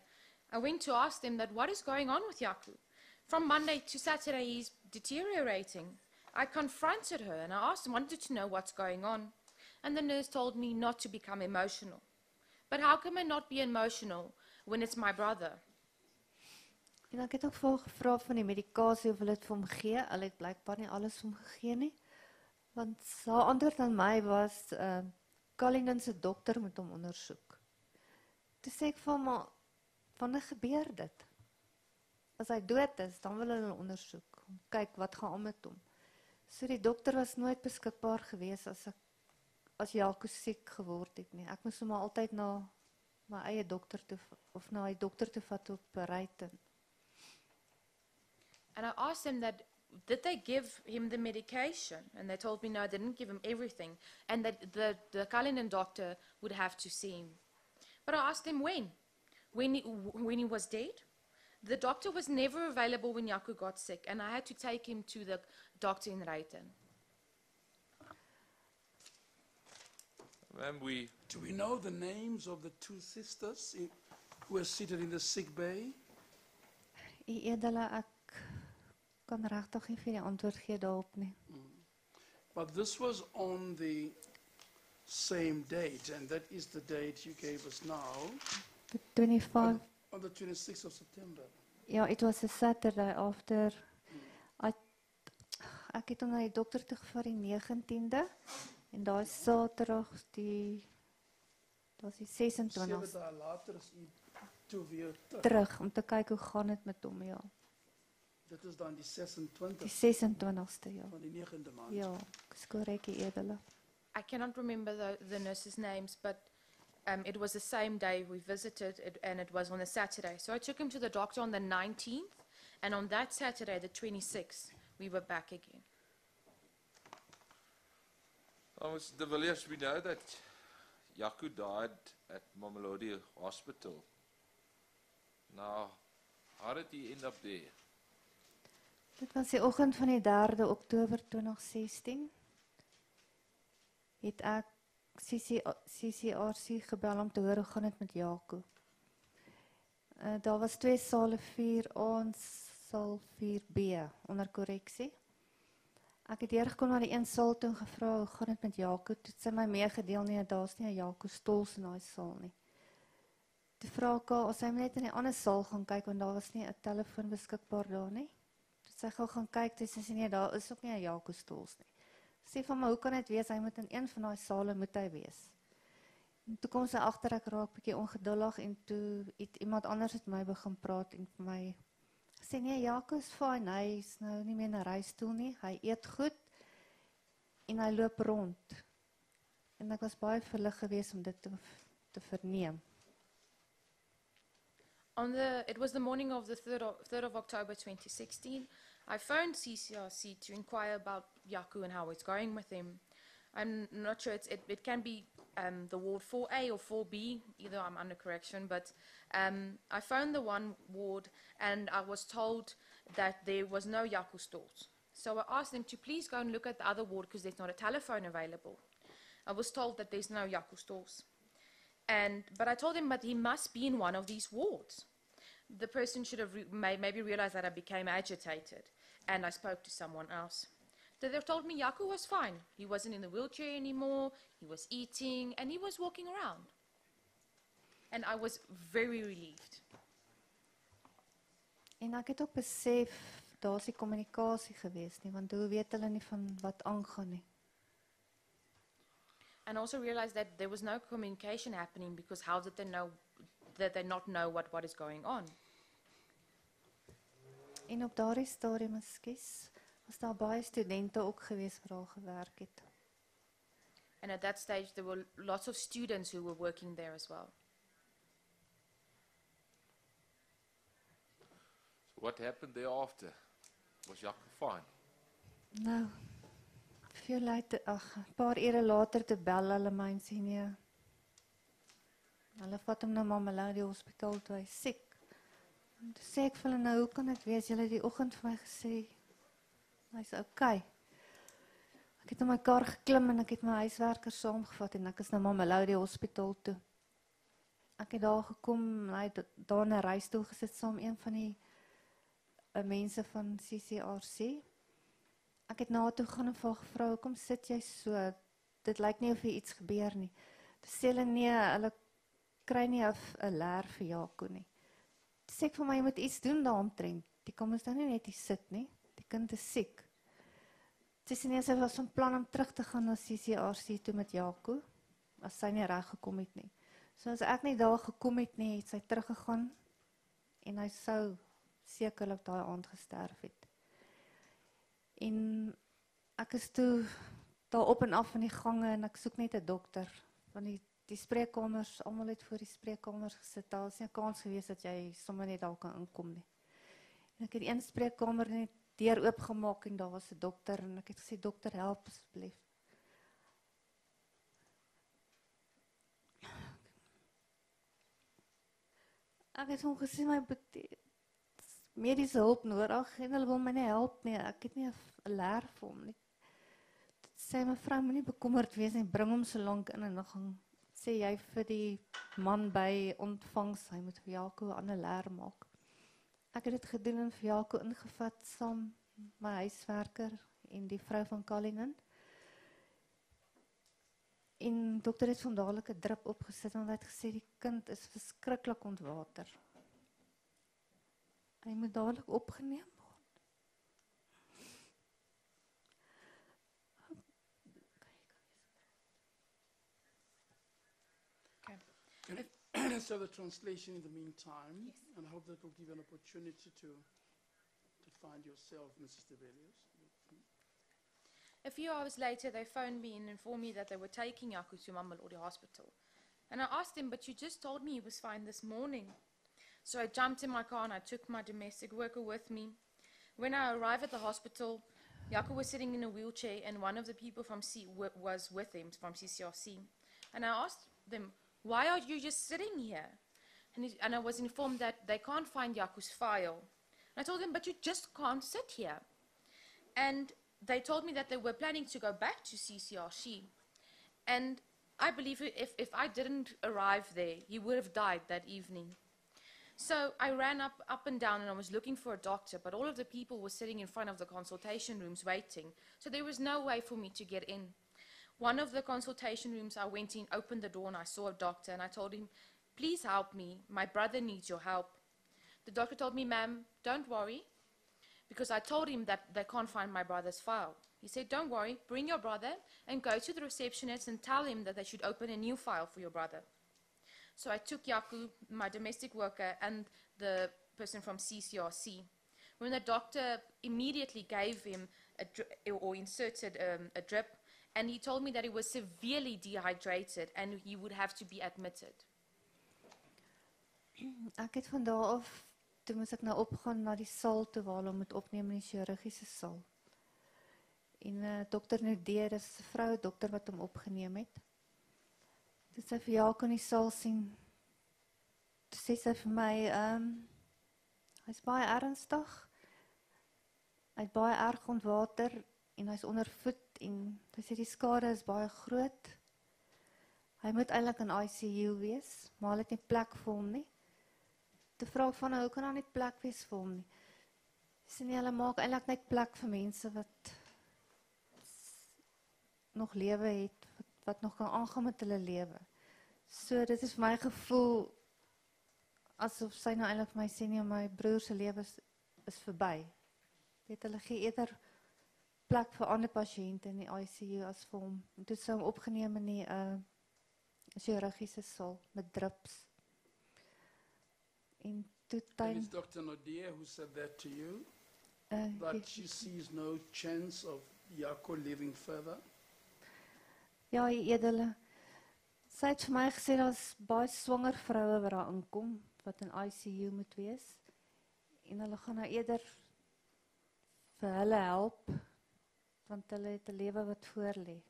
I went to ask them that what is going on with Yaku. From Monday to Saturday, he's deteriorating. I confronted her and I wanted to know what's going on. And the nurse told me not to become emotional. But how can I not be emotional when it's my brother? En ek het ook vir haar gevra van die medikasie of hulle dit vir hom gee. Hulle het blykbaar nie alles vir hom gegee nie. Want haar antwoord aan my was, Cullinan se dokter moet hom ondersoek. Toe sê ek vir hom, maar wanneer gebeur dit? As hy dood is, dan wil hulle ondersoek. Kyk wat gaan aan met hom. So die dokter was nooit beskikbaar geweest as Jaco siek geword het nie. Ek moes hom altyd na my eie dokter toe of na die dokter toe vat op Ruyten. And I asked them that, did they give him the medication? And they told me no, they didn't give him everything. And that the Cullinan doctor would have to see him. But I asked them when? When he was dead? The doctor was never available when Yaku got sick, and I had to take him to the doctor in Ruyten. Ma'am, Do we know the names of the 2 sisters who were seated in the sick bay? Edele, ek kan regtig nie vir die antwoord gee daarop nie. But this was on the same date, and that is the date you gave us now, The 25, on the 26th of September. ja, it was a Saturday after, ek het hom na die dokter toe gevat die 19de, en daar is Saterdag die 7 26 dae later is u toe weer terug, om te kyk hoe gaan dit met hom, ja. Dit is dan die Die 26 26ste, ja. van die 9de maand. Ja, ek is korrek, edele. I cannot remember the nurses' names, but it was the same day we visited, and it was on a Saturday. So I took him to the doctor on the 19th, and on that Saturday, the 26th, we were back again. Mr. De Villiers, we know that Yaku died at Mamelodi Hospital. Now, how did he end up there? Dit was die oggend van die 3de Oktober 2016. Het ek CCRC gebel om te hoor hoe gaan dit met Jaco. Daar was 2 sale 4A en saal 4B onder korreksie. Ek het deurgekom na die een saal toe en gevra hoe gaan dit met Jaco. Toe het sy my meegedeel nie, daar's nie 'n Jaco stoels in daai saal nie. Toe vra ek haar, as sy net in die ander saal gaan kyk, want daar was nie 'n telefoon beskikbaar daar nie. Toe sy gou gaan kyk, toe sê sy nee, daar is ook nie 'n Jaco stoels nie. Sê van my, hoe kan dit wees, hy moet in een van daai sale moet hy wees. En toe kom sy agter, ek raak bietjie ongeduldig en toe het iemand anders met my begin praat en vir my sê nee, Jaco is fyn, hy is nou nie meer in 'n reistool nie, hy eet goed en hy loop rond. En ek was baie verlig geweest om dit te verneem. It was the morning of the 3rd of October 2016. I phoned CCRC to inquire about Jaco and how it's going with him. I'm not sure, it can be the ward 4A or 4B, either I'm under correction, but I phoned the one ward and I was told that there was no Jaco stalls. So I asked them to please go and look at the other ward because there's not a telephone available. I was told that there's no Jaco stalls. But I told him, but he must be in one of these wards. The person should have maybe realized that I became agitated and I spoke to someone else. So they told me Jaco was fine. He wasn't in the wheelchair anymore, he was eating and he was walking around. And I was very relieved. En ek het ook besef, daar's nie kommunikasie geweest nie, want hoe weet hulle nie van wat aangaan nie. And also realized that there was no communication happening because how did they know that they not know what is going on? En op daardie stadium, ekskuus, was daar baie studente ook geweest wat daar gewerk het. And at that stage there were lots of students who were working there as well. What happened thereafter? Was Jaco fine? Nou, veel later, 'n paar ure later te bel hulle my en sê nee. Hulle vat hom na Mamelodi Hospitaal toe hy siek. En toe sê ek vir hulle nou, hoe kan dit wees? Julle het die oggend vir my gesê hy's okay. Ek het in my kar geklim en ek het my huiswerkers saamgevat en ek is na Mamelodi Hospitaal toe. Ek het daar gekom, hy het daar in 'n reistool gesit saam een van die mense van CCRC. Ek het na haar toe gaan en vir haar gevra, hoekom sit jy so? Dit lyk nie of iets gebeur nie. Toe sê hulle nee, hulle kry nie 'n leer vir Jaco nie. Toe sê ek vir my, jy moet iets doen daaromtrent. Die kan mos nou nie net hier sit nie. Die kind is siek. Toe sê nee, sy was van plan om terug te gaan na CCRC toe met Jaco, as sy nie reg gekom het nie. So as ek nie daar gekom het nie, het sy teruggegaan en hy sou sekerlik daai aand gesterf het. En ek is toe daar op en af in die gange en ek soek net 'n dokter, want die spreekkamers, almal het voor die spreekkamers gesit, daar is nie 'n kans gewees dat jy sommer net daar kan inkom nie. En ek het een spreekkamer net deur oopgemaak en daar was 'n dokter en ek het gesê, dokter, help asseblief. Ek het hom gesê, my mediese hulp nodig en hulle wil my nie help nie, ek het nie 'n leer vir hom nie. Dit sê mevrou, moenie bekommerd wees en bring hom so lank in en dan gaan sê jy vir die man by ontvangs, hy moet vir Jaco 'n ander leer maak. Ek het dit gedoen en vir Jaco ingevat saam my huiswerker en die vrou van Kallingen. En dokter het van dadelik 'n drip opgesit en hy het gesê die kind is verskriklik ontwater. Hy moet dadelik opgeneem word. Okay. So the translation in the meantime, yes. And I hope that will give you an opportunity to find yourself, Mrs. De Villiers. A few hours later, they phoned me and informed me that they were taking Jaco to Mamelodi Hospital. And I asked him, but you just told me he was fine this morning. So I jumped in my car and I took my domestic worker with me. When I arrived at the hospital, Jaco was sitting in a wheelchair and one of the people from was with him, from CCRC. And I asked them, why are you just sitting here? And I was informed that they can't find Jaco's file. And I told them, but you just can't sit here. And they told me that they were planning to go back to CCRC. And I believe if I didn't arrive there, he would have died that evening. So I ran up and down and I was looking for a doctor, but all of the people were sitting in front of the consultation rooms waiting. So there was no way for me to get in. One of the consultation rooms I went in, opened the door, and I saw a doctor, and I told him, please help me. My brother needs your help. The doctor told me, ma'am, don't worry, because I told him that they can't find my brother's file. He said, don't worry, bring your brother and go to the receptionist and tell him that they should open a new file for your brother. So I took Yaku, my domestic worker, and the person from CCRC. When the doctor immediately gave him or inserted a drip, and he told me that he was severely dehydrated and he would have to be admitted. Ek het van daar af, toe moes ek nou opgaan na die saal toe waar hulle moet opneem in die chirurgiese saal. En dokter Nudee, dis 'n vrou dokter wat hom opgeneem het. Toe sy vir Jaco in die saal sien, toe sê sy vir my, hy's baie ernstig, hy het baie erg ontwater en hy's onder voet en sy sê die skade is baie groot. Hy moet eintlik in ICU wees, maar hulle het nie plek vir hom nie. Toe vra ek van hoe kan daar nie plek wees vir hom nie? Sy sê nie, hulle maak eintlik net plek vir mense wat nog lewe het, wat nog kan aangaan met hulle lewe. So dit is vir my gevoel asof sy nou eintlik vir my sê nie, my broer se lewe is verby. Weet hulle gee eerder plek vir ander pasiënte in die ICU as vir hom. En toe sy hom opgeneem in die chirurgiese saal met drips. En toe And it's Dr. Nadia who said that to you, that she sees no chance of Jaco living further? Ja, edele. Sy het vir my gesê, daar's baie swanger vroue wat daar inkom, wat in ICU moet wees. En hulle gaan nou eerder vir hulle help, want hulle het 'n lewe wat voor lê.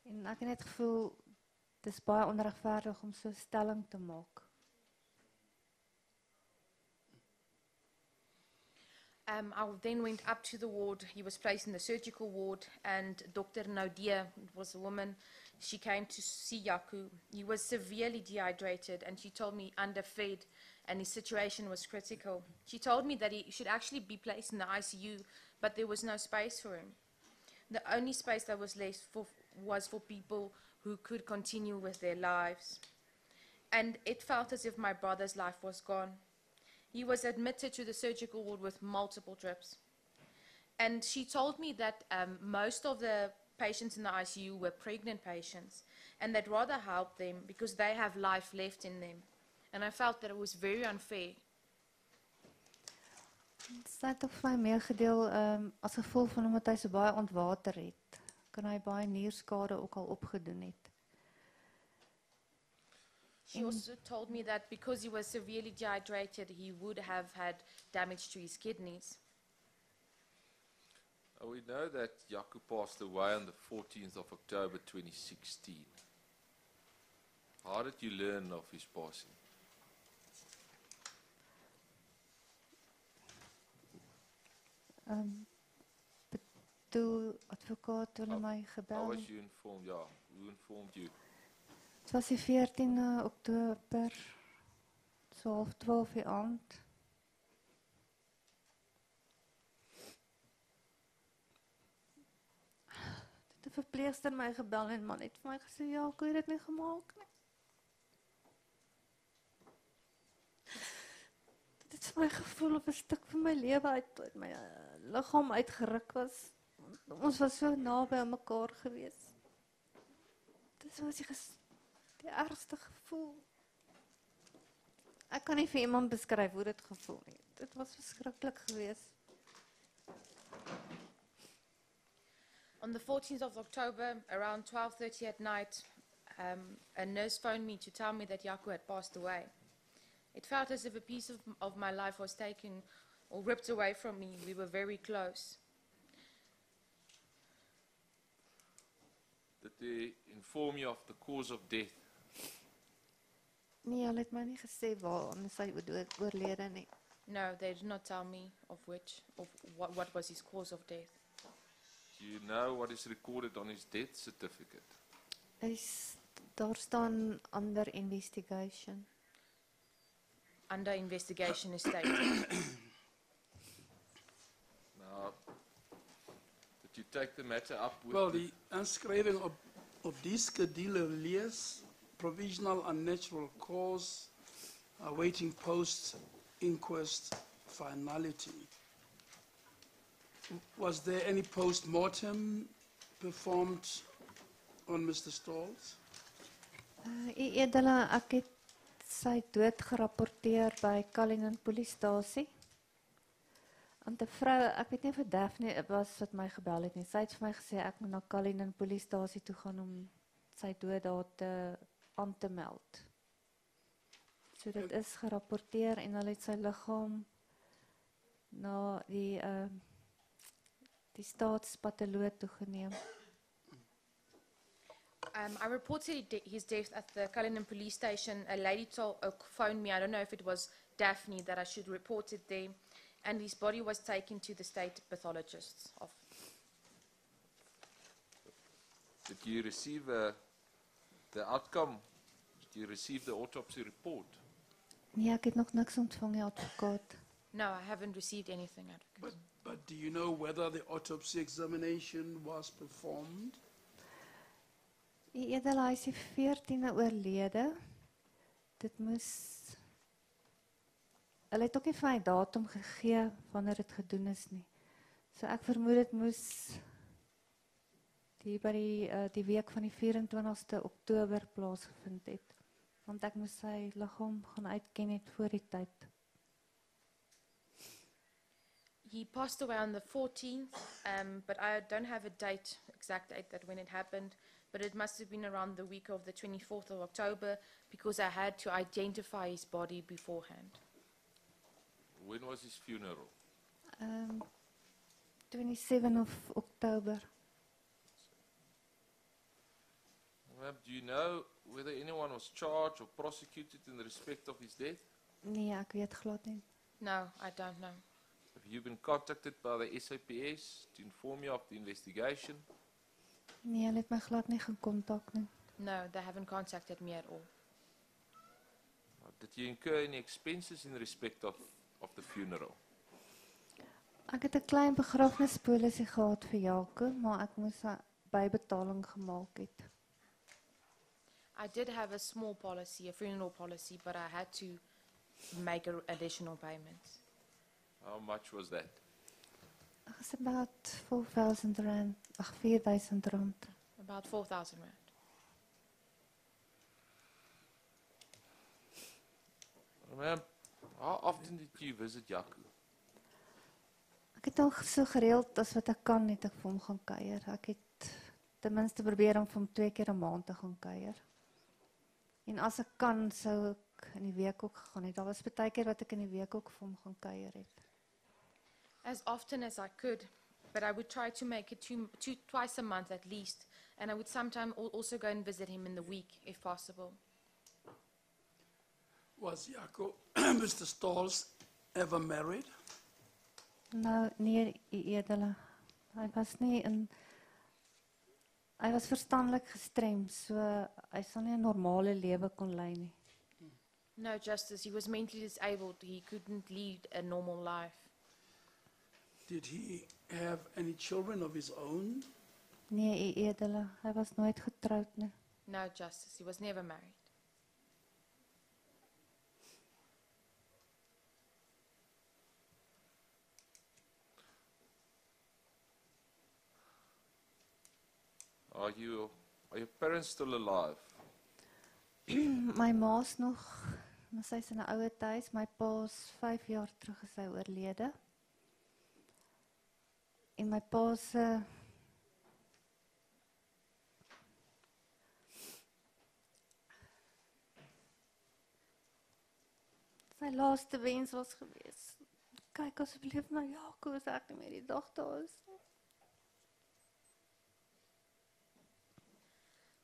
En ek het net gevoel, dit is baie onregverdig om so 'n stelling te maak. I then went up to the ward. He was placed in the surgical ward, and Dr. Nadia was a woman. She came to see Jaco. He was severely dehydrated, and she told me underfed, and his situation was critical. She told me that he should actually be placed in the ICU, but there was no space for him. The only space that was left was for people who could continue with their lives. And it felt as if my brother's life was gone. He was admitted to the surgical ward with multiple drips. And she told me that most of the patients in the ICU were pregnant patients, and they'd rather help them because they have life left in them. And I felt that it was very unfair. Sy het ook vir my meegedeel, as gevolg van omdat hy so baie ontwater het, kan hy baie nierskade ook al opgedoen het. She also told me that because he was severely dehydrated, he would have had damage to his kidneys. We know that Jaco passed away on the 14th of October 2016. How did you learn of his passing? Toe advokaat hulle my How gebel. was you informed? Yeah, who informed you? Het was die 14 Oktober, so 11:30 die aand. De verpleegster my gebel en man het vir my gesê, ja, ek het dit nie gemaak nie. Dit het vir my gevoel of 'n stuk van my lewe uit my liggaam uitgeruk was. Ons was so naby aan mekaar gewees. Dit was die ergste gevoel. Ek kan nie vir iemand beskryf hoe dit gevoel nie. Dit was verskriklik geweest. On the 14th of October, around 12:30 at night, a nurse phoned me to tell me that Jaco had passed away. It felt as if a piece of my life was taken or ripped away from me. We were very close. Did they inform you of the cause of death? Nee, hulle het my nie gesê waar hy oorlede nie. No, they did not tell me of what was his cause of death. Do you know what is recorded on his death certificate? Daar staan under investigation. Under investigation is stated. Now, did you take the matter up with Well, the die inskrywing op die skedule lees provisional unnatural cause awaiting post-inquest finality. Was there any post-mortem performed on Mr. Stalls? Edele, ek het sy dood gerapporteer by Cullinan Polisiestasie. Want 'n vrou, ek weet nie of Daphne was wat my gebel het nie. Sy het vir my gesê ek moet na Cullinan Polisiestasie toe gaan om sy dood daar aan te meld. So dit is gerapporteer en hulle het sy liggaam na die staatspatoloog toegeneem. I reported his death at the Cullinan police station. A lady phoned me, I don't know if it was Daphne, that I should report it there. And his body was taken to the state pathologist's office. Did you receive the outcome? Did you receive the autopsy report? Nee, ek het nog niks ontvang, die advokaat. No, I haven't received anything, advocate. But do you know whether the autopsy examination was performed? Die edele, hy is die 14de oorlede. Dit moes... Hulle het ook nie vir my datum gegee wanneer dit gedoen is nie. So ek vermoed dit moes die week van die 24ste Oktober plaasgevind het. Want ek moes sy liggaam gaan uitken het voor die tyd. He passed away on the 14th, but I don't have a date, exact date that when it happened, but it must have been around the week of the 24th of October because I had to identify his body beforehand. When was his funeral? 27 of Oktober. Do you know whether anyone was charged or prosecuted in respect of his death? Nee, ek weet glad nie. No, I don't know. Have you been contacted by the SABC to inform you of the investigation? Nee, hulle het my glad nie gekontak nie. No, they haven't contacted me at all. Did you incur any expenses in respect of the funeral? Ek het 'n klein begrafnispolisie gehad vir Jaco, maar ek moes 'n bybetaling gemaak het. I did have a small policy, a funeral policy, but I had to make additional payments. How much was that? It's about 4,000 rand, 4,000 rand. About 4,000 rand. Ma'am, how often did you visit Jaco? Ek het al so gereeld as wat ek kan, het ek vir hom gaan kuier. Ek het ten minste probeer om vir hom 2 keer 'n maand te gaan kuier. En as ek kan, sou ek in die week ook gegaan het. Daar was baie keer wat ek in die week ook vir hom gaan kuier het. As often as I could, but I would try to make it twice a month at least, and I would sometimes also go and visit him in the week, if possible. Was Jaco, Mr. Stalls, ever married? Nou, nee, die edele. Hy was verstandelik gestremd, so hy sal nie 'n normale lewe kon lei nie. No, Justice, he was mentally disabled. He couldn't lead a normal life. Did he have any children of his own? Nee, die edele. Hy was nooit getroud nie. No, Justice, he was never married. Are your parents still alive? My ma's nog, maar sy is in 'n ouer huis. My pa's 5 jaar terug is hy oorlede. En my pa se sy laaste wens was gewees. Kyk asseblief na Jaco as ek nie meer die dag daar is.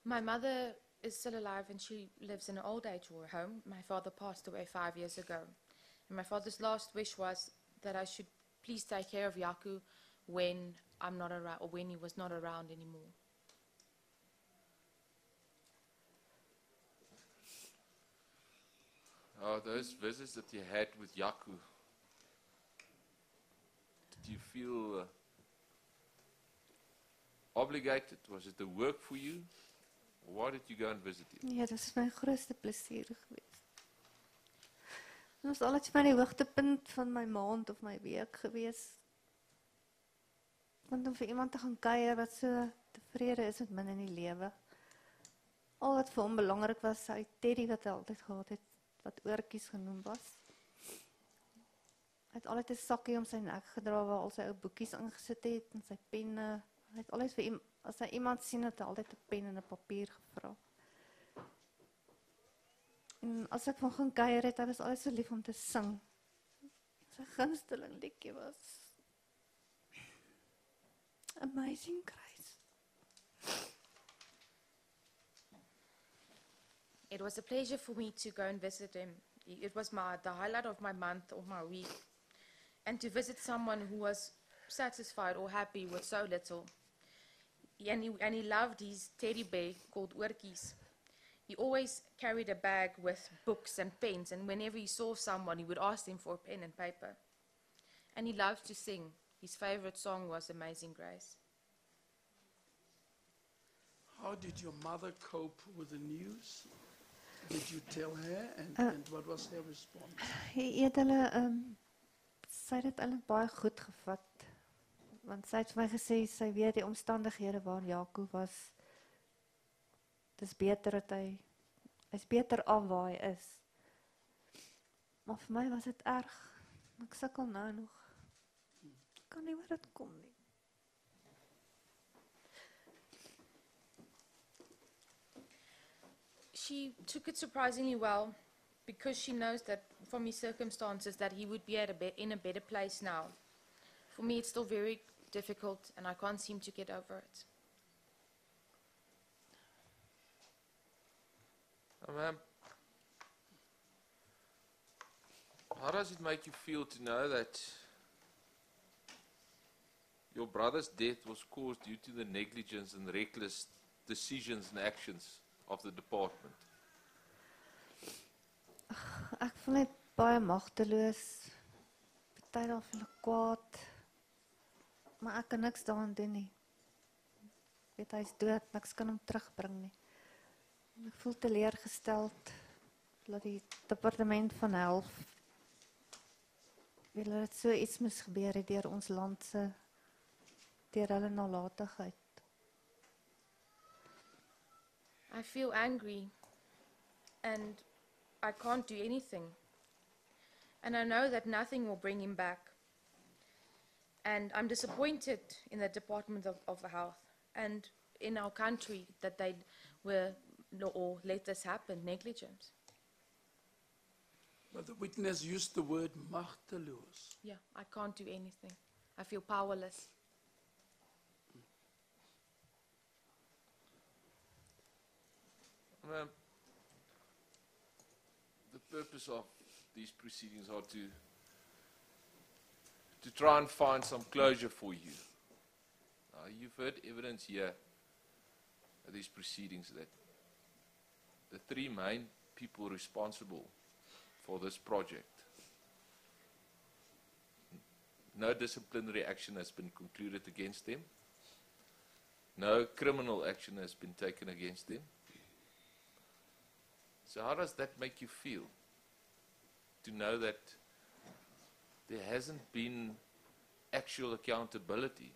My mother is still alive and she lives in an old age home. My father passed away 5 years ago. And my father's last wish was that I should please take care of Yaku when I'm not around, or when he was not around anymore. Oh, those visits that you had with Yaku, did you feel obligated? Was it a work for you? Why did you go and visit him? Ja, dit is my grootste plesier geweest. Dit was altyd vir my die hoogtepunt van my maand of my week geweest. Want om vir iemand te gaan kuier wat so tevrede is met my in die lewe. Al wat vir hom belangrik was, sy Teddy wat hy altyd gehad het, wat oortjies genoem was. Hy het altyd 'n sakkie om sy nek gedra waar al sy ou boekies ingesit het en sy penne. Hy het altyd vir as hy iemand sien het hy altyd 'n pen en 'n papier gevra. En as ek van gaan kuier het, hy was altyd so lief om te sing. Sy gunsteling liedjie was Amazing Grace. It was a pleasure for me to go and visit him. It was the highlight of my month or my week. And to visit someone who was satisfied or happy with so little. And he loved his teddy bear called Oortjies. He always carried a bag with books and pens, and whenever he saw someone, he would ask them for a pen and paper. And he loved to sing. His favorite song was Amazing Grace. How did your mother cope with the news? Did you tell her, and what was her response? Hy het hulle, sy het dit eintlik baie goed gevat. Want sy het vir my gesê, sy weet die omstandighede waar Jaco was, dis beter dat hy's beter af waar hy is. Maar vir my was dit erg. Ek sukkel nou nog. Ek kan nie waar dit kom nie. She took it surprisingly well, because she knows that from his circumstances that he would be in a better place now. For me, it's still very difficult, and I can't seem to get over it. How does it make you feel to know that your brother's death was caused due to the negligence and reckless decisions and actions of the department? Ek voel net baie magteloos. Party dan voel ek kwaad. Maar ek kan niks daaraan doen nie. Weet hy is dood, niks kan hom terugbring nie. Ek voel teleurgesteld dat die departement van health wil dat so iets moes gebeur het deur ons land se deur hulle nalatigheid. I feel angry, and I can't do anything. And I know that nothing will bring him back. And I'm disappointed in the Department of Health and in our country that they were, or let this happen, negligent. But the witness used the word magteloos. Yeah, I can't do anything. I feel powerless. The purpose of these proceedings are to try and find some closure for you. You've heard evidence here at these proceedings that the three main people responsible for this project, no disciplinary action has been concluded against them. No criminal action has been taken against them. So how does that make you feel? To know that there hasn't been actual accountability?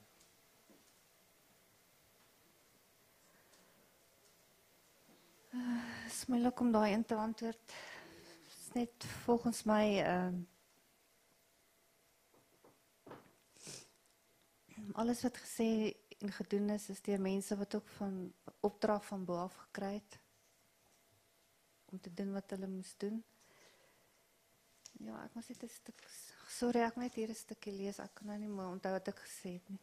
Het is moeilijk om daarin te antwoord. Het is net volgens mij alles wat gesê en gedoen is deur mense wat ook van opdrag van bo af gekry het om te doen wat hulle moes doen. Ja, ek moes net 'n stuk, sorry, ek moet net hier 'n stukkie lees, ek kan nou nie meer onthou wat ek gesê het nie.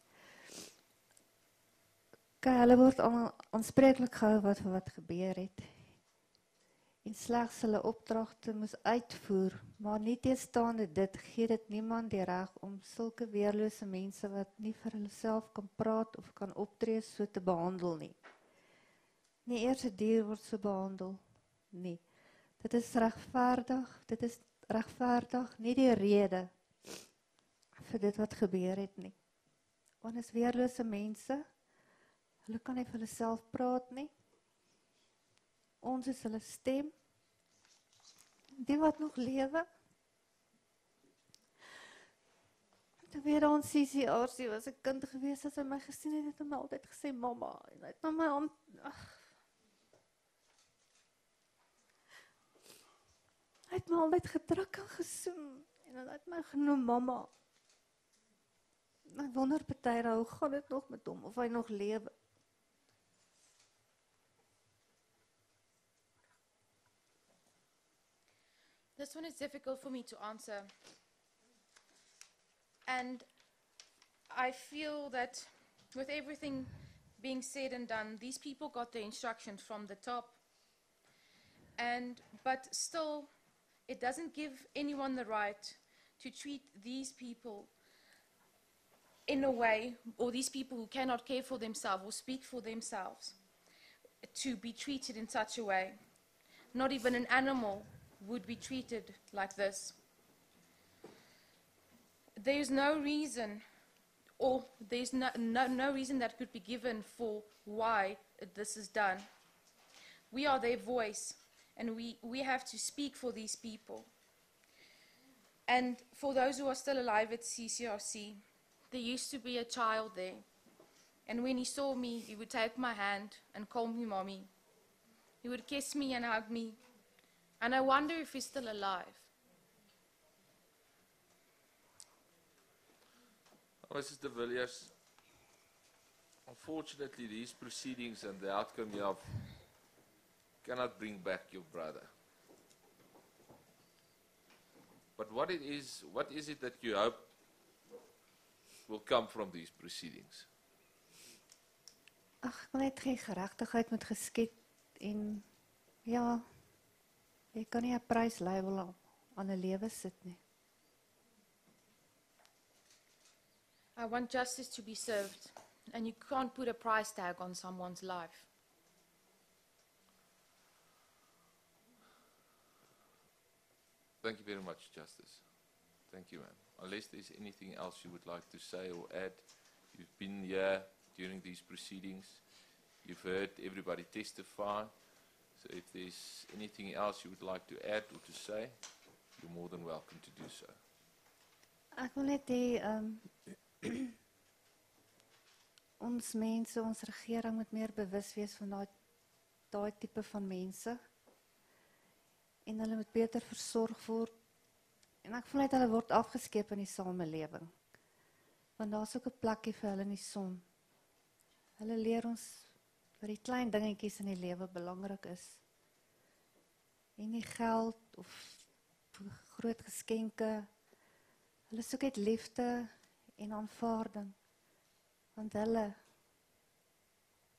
Kyk, hulle word allemaal aanspreeklik gehou wat gebeur het. en slegs hulle opdragte moes uitvoer, maar nie teestaande dit gee dit niemand die reg om sulke weerlose mense wat nie vir hulself kan praat of kan optree so te behandel nie. Nie eers 'n dier word so behandel nie. Dit is regverdig, nie die rede vir dit wat gebeur het nie. Want is weerlose mense, hulle kan nie vir hulle self praat nie. Ons is hulle stem. Die wat nog lewe. Terwyl ons CCRC was 'n kind gewees, as hy my gesien het, het hy my altyd gesê, mama. En hy het na my hand, hy het my altyd gedruk en gesoen. En hy het my genoem mama. Ek wonder partyre, hoe gaan dit nog met hom, of hy nog lewe. This one is difficult for me to answer. And I feel that with everything being said and done, these people got their instructions from the top. But still, it doesn't give anyone the right to treat these people in a way, or these people who cannot care for themselves or speak for themselves, to be treated in such a way. Not even an animal would be treated like this. There's no reason, or there's no reason that could be given for why this is done. We are their voice, and we have to speak for these people. And for those who are still alive at CCRC, there used to be a child there, and when he saw me, he would take my hand and call me mommy. He would kiss me and hug me, and I wonder if he's still alive. Mrs. de Villiers, unfortunately these proceedings and the outcome you have cannot bring back your brother. But what is it that you hope will come from these proceedings? Ag, ek wil net geen geregtigheid moet geskied en ja, jy kan nie 'n pryslabel aan 'n lewe sit nie. I want justice to be served, and you can't put a price tag on someone's life. Thank you very much, Justice. Thank you, ma'am. Unless there's anything else you would like to say or add, you've been here during these proceedings. You've heard everybody testify. So if there's anything else you would like to add or to say, you're more than welcome to do so. Ek wil net hê ons mense, ons regering moet meer bewus wees van daai tipe van mense. En hulle moet beter versorg word. En ek voel net hulle word afgeskeep in die samelewing. Want daar's ook 'n plekkie vir hulle in die son. Hulle leer ons dat die klein dingetjies in die lewe belangrik is. En nie geld of groot geskenke. Hulle soek net liefde en aanvaarding. Want hulle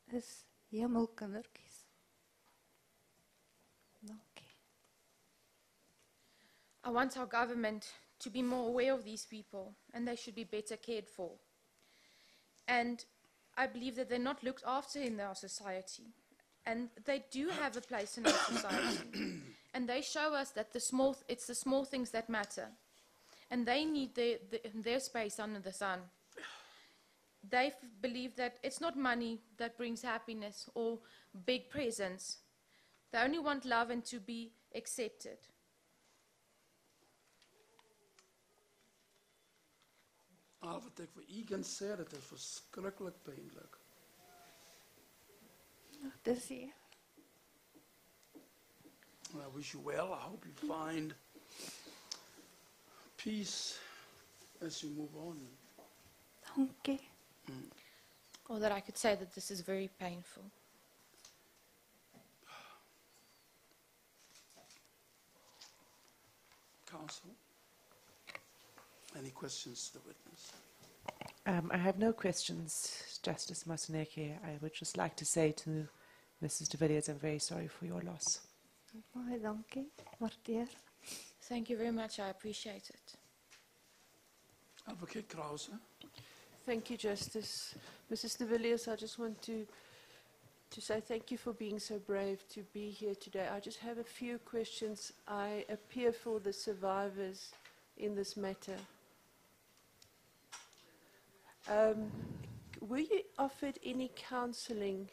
is hemelkindertjies. Dankie. I want our government to be more aware of these people, and they should be better cared for. And I believe that they're not looked after in our society. And they do have a place in our society. And they show us that it's the small things that matter. And they need their space under the sun. They believe that it's not money that brings happiness or big presents. They only want love and to be accepted. Al wat ek vir u kan sê, dit is verskriklik pynlik. Dis hier. I wish you well. I hope you find peace as you move on. Dankie. Or that I could say that this is very painful. Counsel, any questions to the witness? I have no questions, Justice Masuneke. I would just like to say to Mrs. de Villiers, I'm very sorry for your loss. Baie dankie. Waardeer. Thank you very much. I appreciate it. Advocate Krause. Thank you, Justice. Mrs. de Villiers, I just want to say thank you for being so brave to be here today. I just have a few questions. I appear for the survivors in this matter. Were you offered any counselling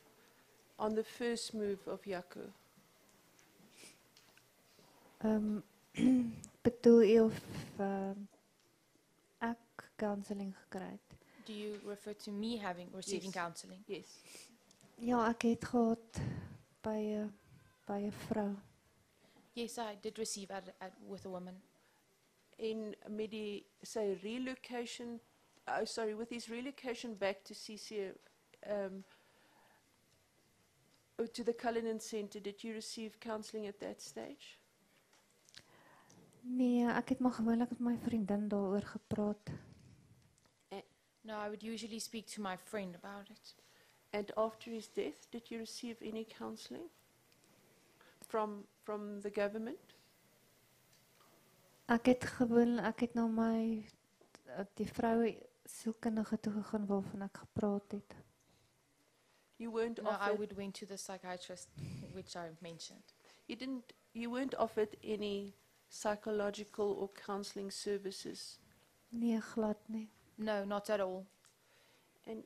on the first move of Jaco? Bedoel jy of ek counselling gekry het? Do you refer to me receiving Yes. counselling? Yes. Ja, ek het gehad by 'n vrou. Yes, I did receive with a woman. In say relocation, with his relocation back to CC, to the Cullinan Centre, did you receive counselling at that stage? Nee, ek het maar gewoonlik met my vriendin daaroor gepraat. No, I would usually speak to my friend about it. And after his death, did you receive any counselling from the government? Ek het na die vrou sielkundige toe gegaan waarvan ek gepraat het. You weren't No, I offered. went to the psychiatrist, which I mentioned. You weren't offered any psychological or counselling services. Nee, glad nie. No, not at all. And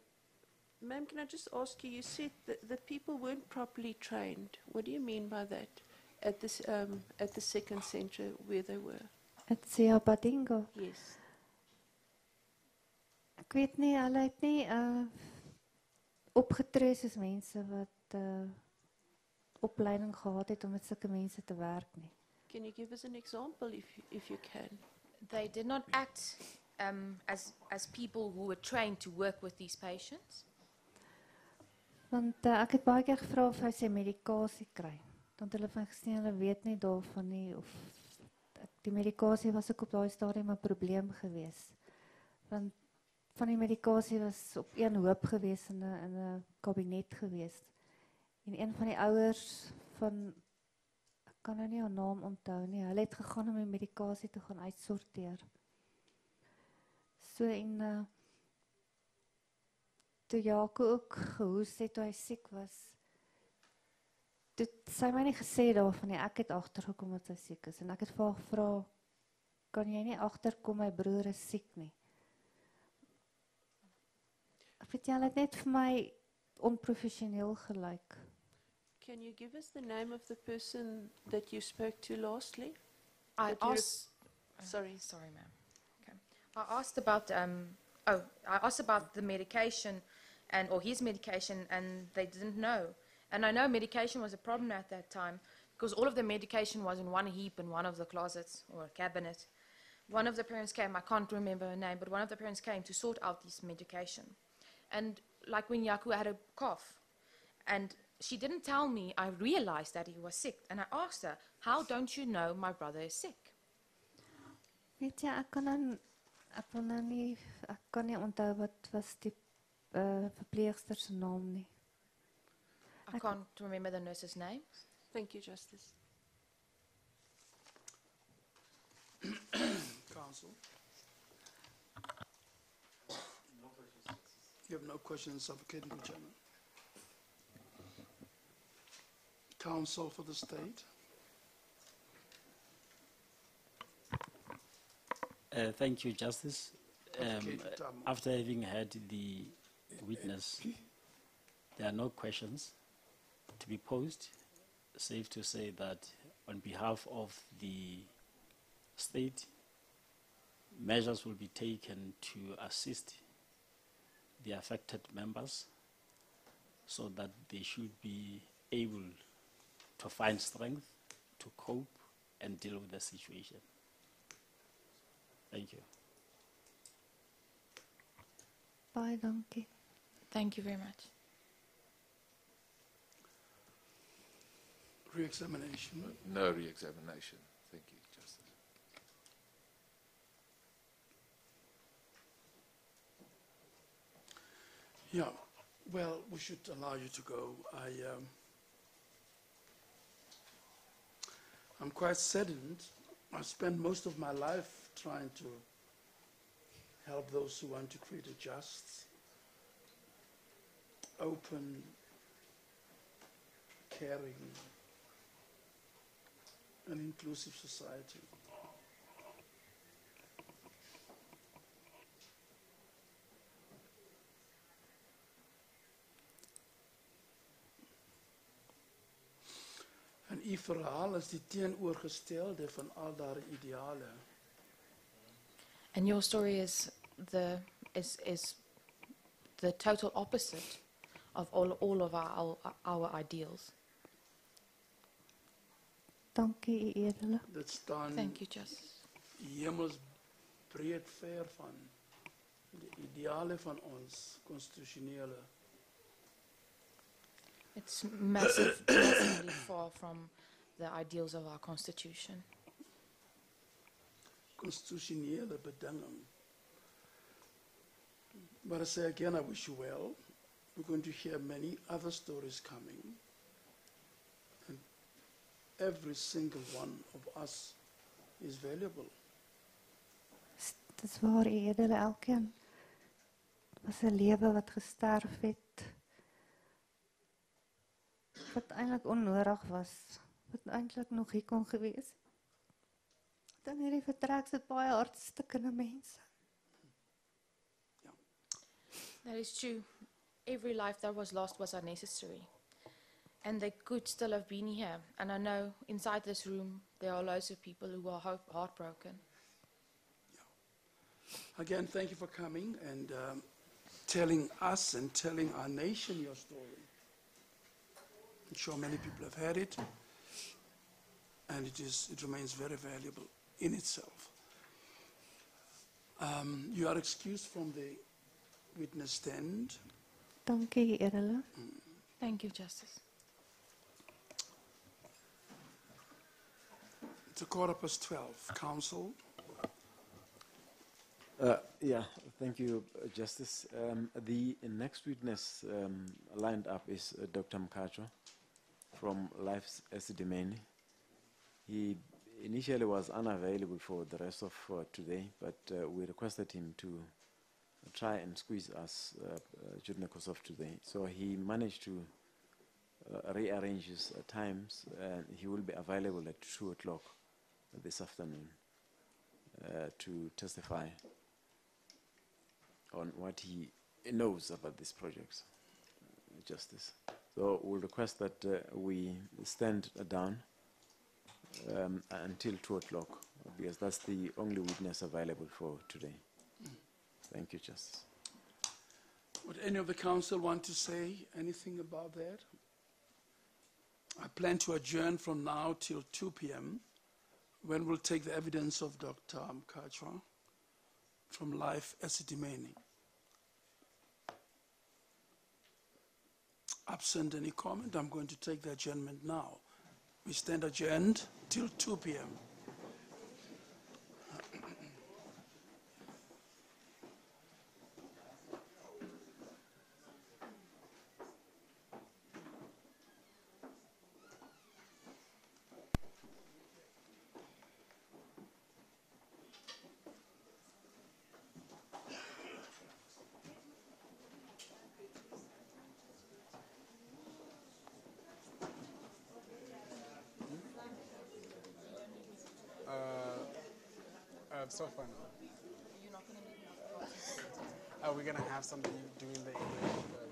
ma'am, can I just ask you? You said that the people weren't properly trained. What do you mean by that? At the second centre where they were? At Badingo. Yes. Ek weet nie, hulle het nie opgetree soos mense wat opleiding gehad het om met sulke mense te werk nie. Can you give us an example if you can? They did not act as people who were trained to work with these patients. Want ek het baie keer gevra of hy sy medikasie kry. Want hulle van gesê hulle weet nie daarvan nie of die medikasie was ook op daai stadium 'n probleem geweest. Want van die medikasie was op een hoop geweest in 'n kabinet geweest. En een van die ouers van ek kan nou nie haar naam onthou nie. Hulle het gegaan om die medikasie te gaan uitsorteer. So en toe Jaco ook gehoes het toe hy siek was. Dit sy my nie gesê daarvan nie. Ek het agtergekom dat hy siek is en ek het vir haar gevra, kan jy nie agterkom my broer is siek nie. Ek weet jy, hulle het net vir my onprofessioneel gelyk. Can you give us the name of the person that you spoke to lastly? I That you asked. Sorry. Sorry, ma'am. Okay. I asked about the medication or his medication, and they didn't know. And I know medication was a problem at that time because all of the medication was in one heap in one of the closets or a cabinet. One of the parents came, I can't remember her name, but one of the parents came to sort out this medication. And like when Jaco had a cough, and she didn't tell me, I realized that he was sick. And I asked her, how don't you know my brother is sick? Weet jy, ek kan nie onthou wat was die verpleegster se naam nie. I can't remember the nurse's name. Thank you, Justice. Counsel. You have no questions, Advocate Njana. Counsel for the state. Thank you, Justice. Advocate Tamo. After having heard the witness, there are no questions to be posed. Safe to say that on behalf of the state, measures will be taken to assist the affected members so that they should be able to find strength to cope and deal with the situation. Thank you. Baie dankie. Thank you very much. Re-examination. No re-examination. Thank you, Justice. Yeah, well, we should allow you to go. I'm quite saddened. I spent most of my life trying to help those who want to create a just, open, caring, and inclusive society. En u verhaal is die teenoorgestelde van al daardie ideale. And your story is the total opposite of all of our ideals. Dankie, U Edele. Dit staan Thank you, Justice. hemelsbreed ver van die ideale van ons konstitusionele. It's massively far from the ideals of our constitution. Constitutionele bedinging. But I say again, I wish you well. We're going to hear many other stories coming. And every single one of us is valuable. Dit is waar, U Edele, elkeen was 'n lewe wat gesterf het, wat eintlik onnodig was, wat eintlik nog hier kon gewees het. Dan hierdie vertrek sit baie hartstikkende mense. That is true. Every life that was lost was unnecessary. And they could still have been here. And I know inside this room there are loads of people who are heartbroken. Again, thank you for coming and telling us and telling our nation your story. I'm sure many people have heard it, and it remains very valuable in itself. You are excused from the witness stand. Dankie, U Edele. Thank you, Justice. It's a 12:15. Counsel. Yeah, thank you, Justice. The next witness lined up is Dr. Mkhatshwa from Life's Esidimeni. He initially was unavailable for the rest of today, but we requested him to try and squeeze us during the course of today. So he managed to rearrange his times, and he will be available at 2 o'clock this afternoon to testify on what he knows about these projects, Justice. So we'll request that we stand down until 2 o'clock, because that's the only witness available for today. Thank you, Justice. Would any of the council want to say anything about that? I plan to adjourn from now till 2 p.m. when we'll take the evidence of Dr. Mkhatshwa from Life Esidimeni. Absent any comment, I'm going to take the adjournment now. We stand adjourned till 2 p.m. So far, no. Are we going to have somebody doing the